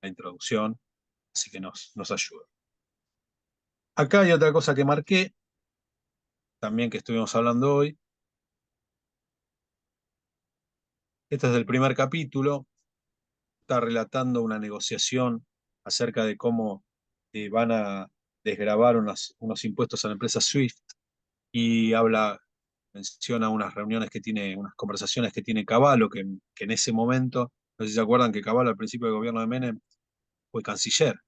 la introducción, así que nos ayuda. Acá hay otra cosa que marqué, también que estuvimos hablando hoy. Esto es del primer capítulo. Está relatando una negociación acerca de cómo van a desgravar unos impuestos a la empresa Swift, y menciona unas reuniones que tiene, unas conversaciones que tiene Cavallo, que en ese momento, no sé si se acuerdan que Cavallo al principio del gobierno de Menem fue canciller,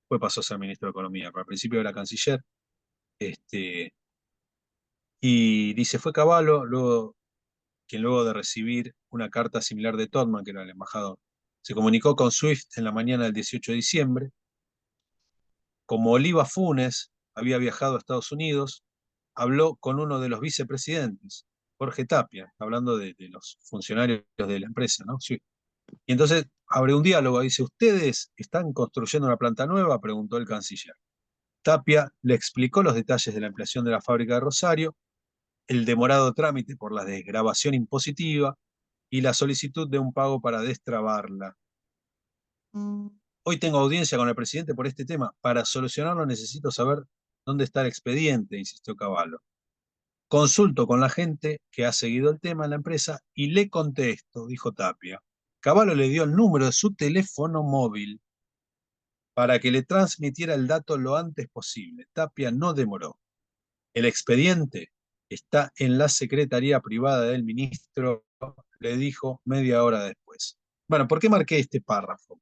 después pasó a ser ministro de Economía, pero al principio era canciller. Y dice, fue Cavallo, quien luego de recibir una carta similar de Todman, que era el embajador, se comunicó con Swift en la mañana del 18 de diciembre. Como Oliva Funes había viajado a Estados Unidos, habló con uno de los vicepresidentes, Jorge Tapia, hablando de los funcionarios de la empresa, ¿no? Sí. Y entonces abre un diálogo, dice, ¿ustedes están construyendo una planta nueva?, preguntó el canciller. Tapia le explicó los detalles de la ampliación de la fábrica de Rosario, el demorado trámite por la desgravación impositiva y la solicitud de un pago para destrabarla. Hoy tengo audiencia con el presidente por este tema. Para solucionarlo necesito saber dónde está el expediente, insistió Cavallo. Consulto con la gente que ha seguido el tema en la empresa y le contesto, dijo Tapia. Cavallo le dio el número de su teléfono móvil para que le transmitiera el dato lo antes posible. Tapia no demoró. El expediente está en la secretaría privada del ministro, le dijo media hora después. Bueno, ¿por qué marqué este párrafo?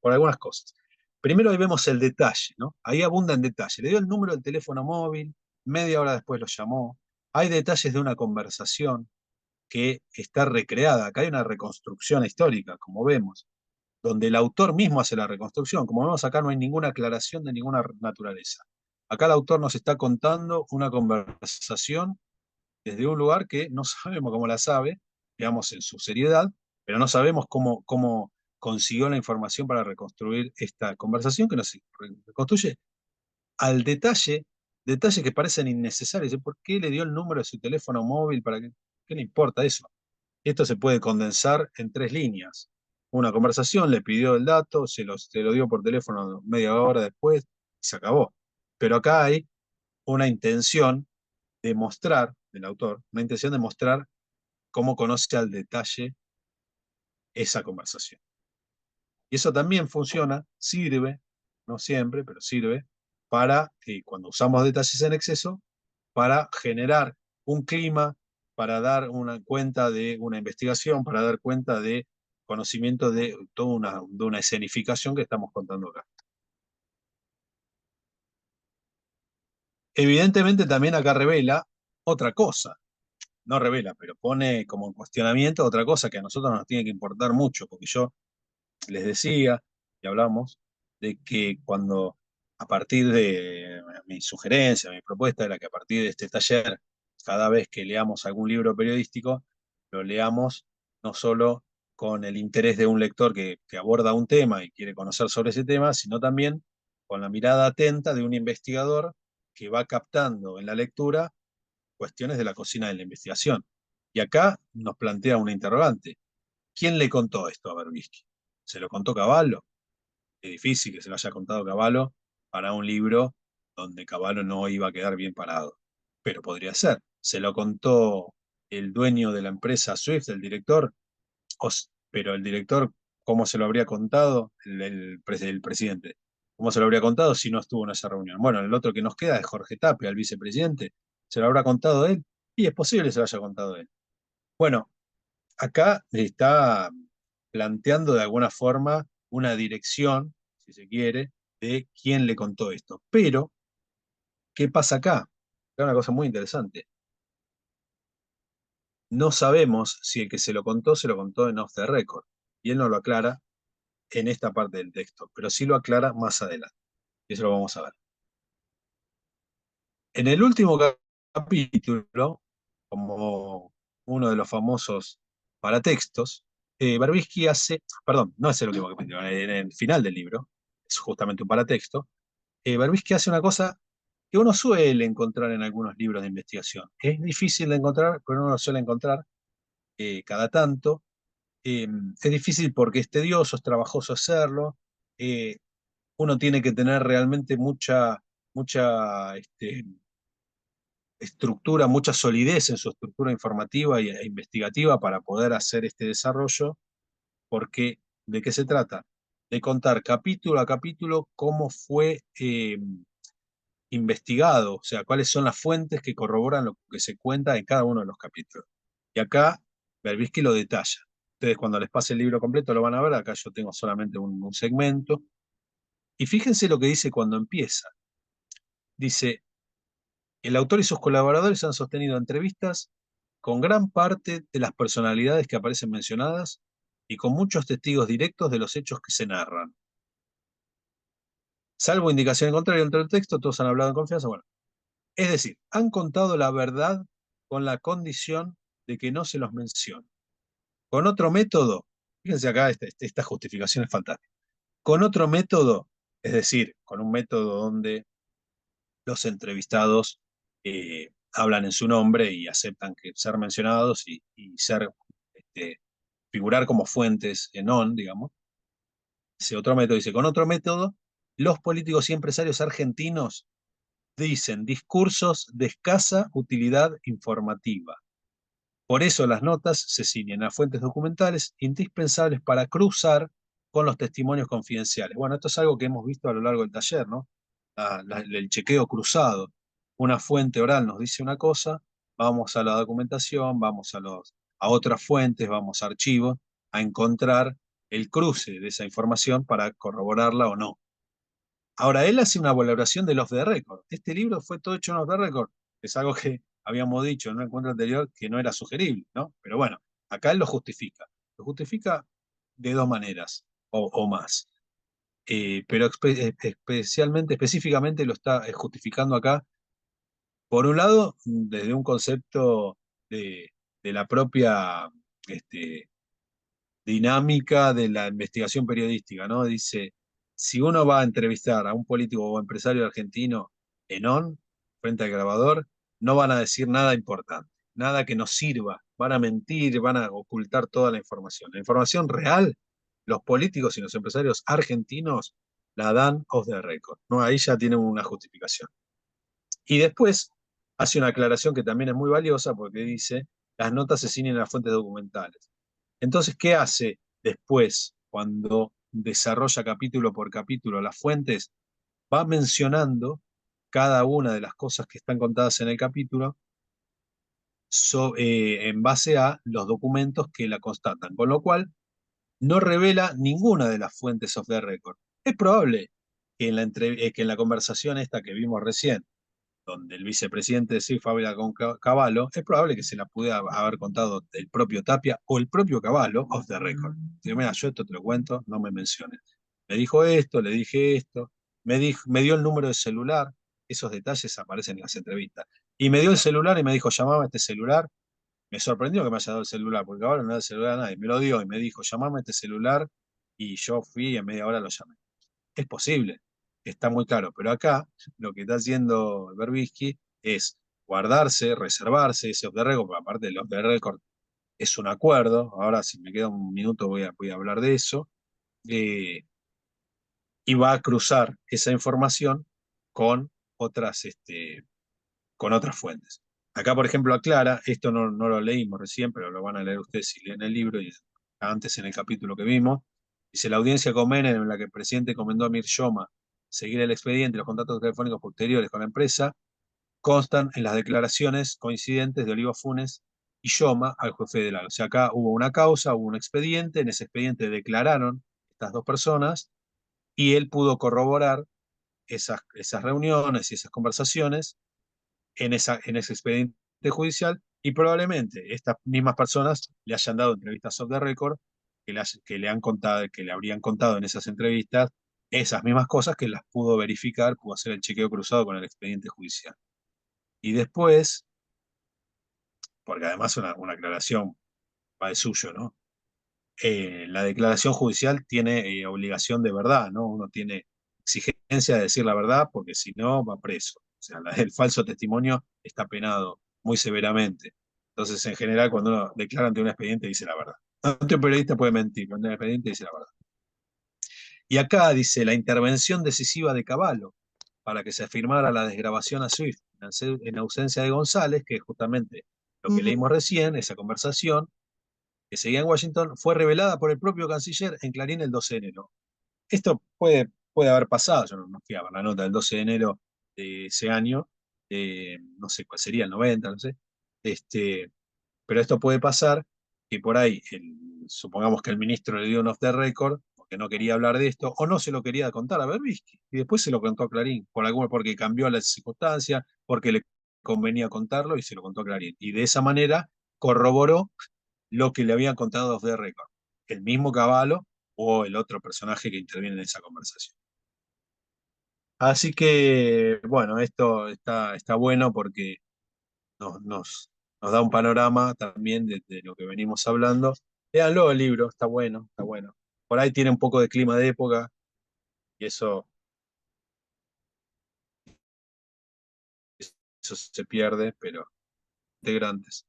Por algunas cosas. Primero ahí vemos el detalle, ¿no? Ahí abunda en detalle. Le dio el número del teléfono móvil, media hora después lo llamó. Hay detalles de una conversación que está recreada. Acá hay una reconstrucción histórica, como vemos, donde el autor mismo hace la reconstrucción. Como vemos acá no hay ninguna aclaración de ninguna naturaleza. Acá el autor nos está contando una conversación desde un lugar que no sabemos cómo la sabe, digamos en su seriedad, pero no sabemos cómo consiguió la información para reconstruir esta conversación, que nos reconstruye al detalle, detalles que parecen innecesarios. ¿Por qué le dio el número de su teléfono móvil? ¿Qué le importa eso? Esto se puede condensar en 3 líneas. Una conversación, le pidió el dato, se lo dio por teléfono media hora después, y se acabó. Pero acá hay una intención de mostrar, del autor, una intención de mostrar cómo conoce al detalle esa conversación. Y eso también funciona, sirve, no siempre, pero sirve, para, cuando usamos detalles en exceso, para generar un clima, para dar una cuenta de una investigación, para dar cuenta de conocimiento de toda una escenificación que estamos contando acá. Evidentemente también acá revela otra cosa, no revela, pero pone como en cuestionamiento otra cosa que a nosotros nos tiene que importar mucho, porque yo les decía, y hablamos, de que cuando a partir de mi sugerencia, mi propuesta era que a partir de este taller, cada vez que leamos algún libro periodístico, lo leamos no solo con el interés de un lector que aborda un tema y quiere conocer sobre ese tema, sino también con la mirada atenta de un investigador que va captando en la lectura cuestiones de la cocina de la investigación. Y acá nos plantea una interrogante. ¿Quién le contó esto a Berbisky? ¿Se lo contó Cavallo? Es difícil que se lo haya contado Cavallo para un libro donde Cavallo no iba a quedar bien parado. Pero podría ser. ¿Se lo contó el dueño de la empresa Swift, el director? Pero el director, ¿cómo se lo habría contado el presidente? ¿Cómo se lo habría contado si no estuvo en esa reunión? Bueno, el otro que nos queda es Jorge Tapia, el vicepresidente. ¿Se lo habrá contado él? Y es posible que se lo haya contado él. Bueno, acá está planteando de alguna forma una dirección, si se quiere, de quién le contó esto. Pero, ¿qué pasa acá? Es una cosa muy interesante. No sabemos si el que se lo contó en off the record. Y él no lo aclara en esta parte del texto, pero sí lo aclara más adelante. Eso lo vamos a ver. En el último capítulo, como uno de los famosos paratextos, Berbisky hace, perdón, no es el último capítulo, en el final del libro, es justamente un paratexto, Berbisky hace una cosa que uno suele encontrar en algunos libros de investigación. Es difícil de encontrar, pero uno lo suele encontrar cada tanto. Es difícil porque es tedioso, es trabajoso hacerlo. eh, Uno tiene que tener realmente mucha estructura, mucha solidez en su estructura informativa e investigativa para poder hacer este desarrollo, porque ¿de qué se trata? De contar capítulo a capítulo cómo fue investigado, o sea, cuáles son las fuentes que corroboran lo que se cuenta en cada uno de los capítulos. Y acá Berbisky lo detalla. Ustedes cuando les pase el libro completo lo van a ver, acá yo tengo solamente un segmento. Y fíjense lo que dice cuando empieza. Dice, el autor y sus colaboradores han sostenido entrevistas con gran parte de las personalidades que aparecen mencionadas y con muchos testigos directos de los hechos que se narran. Salvo indicación en contrario dentro del texto, todos han hablado en confianza. Bueno, es decir, han contado la verdad con la condición de que no se los mencione. Con otro método, fíjense acá, esta justificación es fantástica. Con otro método, es decir, con un método donde los entrevistados hablan en su nombre y aceptan que ser mencionados y ser, figurar como fuentes en on, digamos. Ese otro método dice, con otro método, los políticos y empresarios argentinos dicen discursos de escasa utilidad informativa. Por eso las notas se ciñen a fuentes documentales indispensables para cruzar con los testimonios confidenciales. Bueno, esto es algo que hemos visto a lo largo del taller, ¿no? El chequeo cruzado. Una fuente oral nos dice una cosa, vamos a la documentación, vamos a otras fuentes, vamos a archivos, a encontrar el cruce de esa información para corroborarla o no. Ahora, él hace una valoración del off the record. Este libro fue todo hecho en off the record. Es algo que habíamos dicho en un encuentro anterior que no era sugerible, ¿no? Pero bueno, acá él lo justifica. Lo justifica de dos maneras o más. Pero específicamente lo está justificando acá, por un lado, desde un concepto de la propia este, dinámica de la investigación periodística, ¿no? Dice, si uno va a entrevistar a un político o empresario argentino en on, frente al grabador, no van a decir nada importante, nada que nos sirva, van a mentir, van a ocultar toda la información. La información real, los políticos y los empresarios argentinos la dan off the record, ¿no? Ahí ya tienen una justificación. Y después hace una aclaración que también es muy valiosa porque dice, las notas se ciñen a las fuentes documentales. Entonces, ¿qué hace después cuando desarrolla capítulo por capítulo las fuentes? Va mencionando cada una de las cosas que están contadas en el capítulo en base a los documentos que la constatan, con lo cual no revela ninguna de las fuentes off the record. Es probable que en la conversación esta que vimos recién donde el vicepresidente sí fue a hablar con Cavallo, es probable que se la pudiera haber contado el propio Tapia o el propio Cavallo off the record. Digo, mira, yo esto te lo cuento, no me menciones. Me dijo esto, le dije esto, me dio el número de celular, esos detalles aparecen en las entrevistas. Y me dio el celular y me dijo, llamame a este celular. Me sorprendió que me haya dado el celular, porque ahora no da el celular a nadie. Me lo dio y me dijo, llamame a este celular, y yo fui y en media hora lo llamé. Es posible, está muy claro, pero acá lo que está haciendo Berbisky es guardarse, reservarse ese off the record, porque aparte del off the record es un acuerdo, ahora si me queda un minuto voy a hablar de eso, eh, y va a cruzar esa información con otras, con otras fuentes. Acá, por ejemplo, aclara, esto no lo leímos recién, pero lo van a leer ustedes si leen el libro, y antes en el capítulo que vimos, dice, la audiencia con Menem en la que el presidente encomendó a Mir Yoma seguir el expediente y los contactos telefónicos posteriores con la empresa, constan en las declaraciones coincidentes de Oliva Funes y Yoma al juez federal. O sea, acá hubo una causa, hubo un expediente, en ese expediente declararon estas dos personas, y él pudo corroborar esas reuniones y esas conversaciones en ese expediente judicial, y probablemente estas mismas personas le hayan dado entrevistas off the record que le han contado, que le habrían contado en esas entrevistas esas mismas cosas que las pudo verificar, pudo hacer el chequeo cruzado con el expediente judicial. Y después, porque además una aclaración va de suyo, ¿no? La declaración judicial tiene obligación de verdad, ¿no? Uno tiene exigencia de decir la verdad, porque si no va preso. O sea, el falso testimonio está penado muy severamente. Entonces, en general, cuando uno declara ante un expediente, dice la verdad. Ante un periodista puede mentir, pero ante un expediente dice la verdad. Y acá dice la intervención decisiva de Cavallo para que se firmara la desgrabación a Swift en ausencia de González, que es justamente lo que leímos recién, esa conversación que seguía en Washington, fue revelada por el propio canciller en Clarín el 12 de enero. Esto puede haber pasado, yo no fui a ver la nota del 12 de enero de ese año, no sé cuál sería, el 90, no sé, pero esto puede pasar, que por ahí, supongamos que el ministro le dio un off the record, porque no quería hablar de esto, o no se lo quería contar a Berbisky, y después se lo contó a Clarín, porque cambió la circunstancia, porque le convenía contarlo, y se lo contó a Clarín. Y de esa manera corroboró lo que le habían contado off the record, el mismo Cavallo o el otro personaje que interviene en esa conversación. Así que, bueno, esto está bueno porque nos da un panorama también de lo que venimos hablando. Léanlo el libro, está bueno, está bueno. Por ahí tiene un poco de clima de época, y eso se pierde, pero integrantes.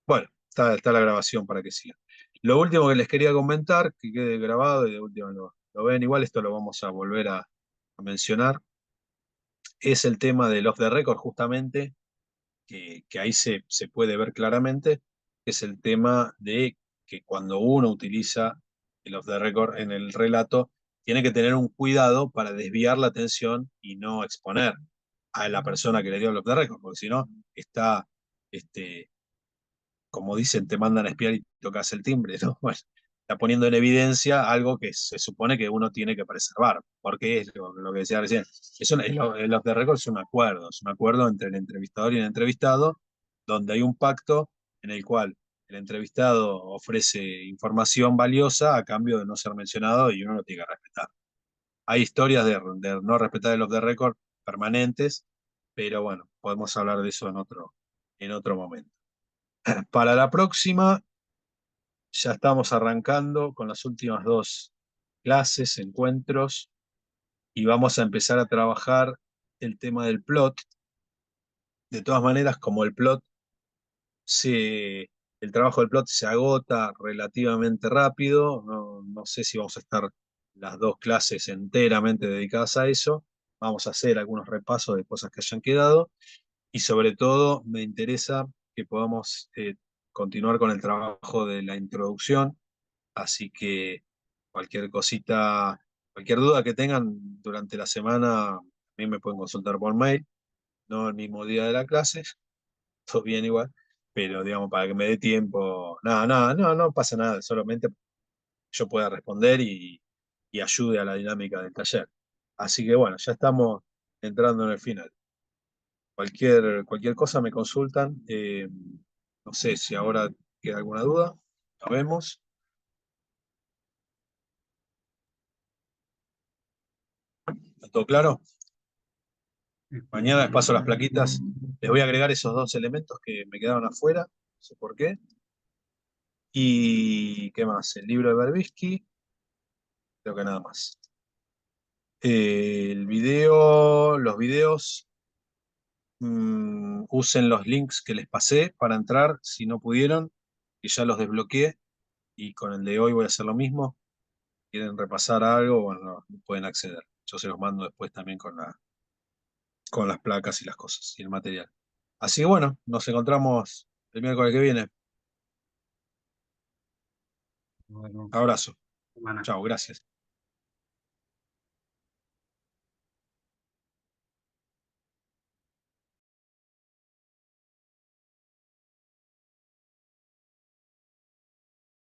Bueno, está la grabación para que sigan. Lo último que les quería comentar, que quede grabado y de último lo ven igual, esto lo vamos a volver a mencionar, es el tema del off the record, justamente, que ahí se puede ver claramente, es el tema de que cuando uno utiliza el off the record en el relato, tiene que tener un cuidado para desviar la atención y no exponer a la persona que le dio el off the record, porque si no, está, como dicen, te mandan a espiar y tocas el timbre, ¿no? Bueno, está poniendo en evidencia algo que se supone que uno tiene que preservar, porque es lo que decía recién. El off the record es un acuerdo entre el entrevistador y el entrevistado, donde hay un pacto en el cual el entrevistado ofrece información valiosa a cambio de no ser mencionado, y uno lo tiene que respetar. Hay historias de no respetar el off the record permanentes, pero bueno, podemos hablar de eso en otro momento. Para la próxima, ya estamos arrancando con las últimas dos clases, encuentros, y vamos a empezar a trabajar el tema del plot. De todas maneras, como el trabajo del plot se agota relativamente rápido, no sé si vamos a estar las dos clases enteramente dedicadas a eso. Vamos a hacer algunos repasos de cosas que hayan quedado, y sobre todo me interesa que podamos continuar con el trabajo de la introducción. Así que cualquier cosita, cualquier duda que tengan durante la semana, también me pueden consultar por mail, no el mismo día de la clase, todo bien igual, pero digamos, para que me dé tiempo, no pasa nada, solamente yo pueda responder y ayude a la dinámica del taller. Así que bueno, ya estamos entrando en el final. Cualquier cosa me consultan. No sé si ahora queda alguna duda. Nos vemos. ¿Está todo claro? Mañana les paso las plaquitas. Les voy a agregar esos 2 elementos que me quedaron afuera. No sé por qué. ¿Y qué más? El libro de Berbisky. Creo que nada más. Los videos, usen los links que les pasé para entrar si no pudieron, que ya los desbloqueé. Y con el de hoy voy a hacer lo mismo. ¿Quieren repasar algo? Bueno, no pueden acceder. Yo se los mando después también con las placas y las cosas y el material. Así que bueno, nos encontramos el miércoles que viene. Bueno, Abrazo. semana. Chao, gracias.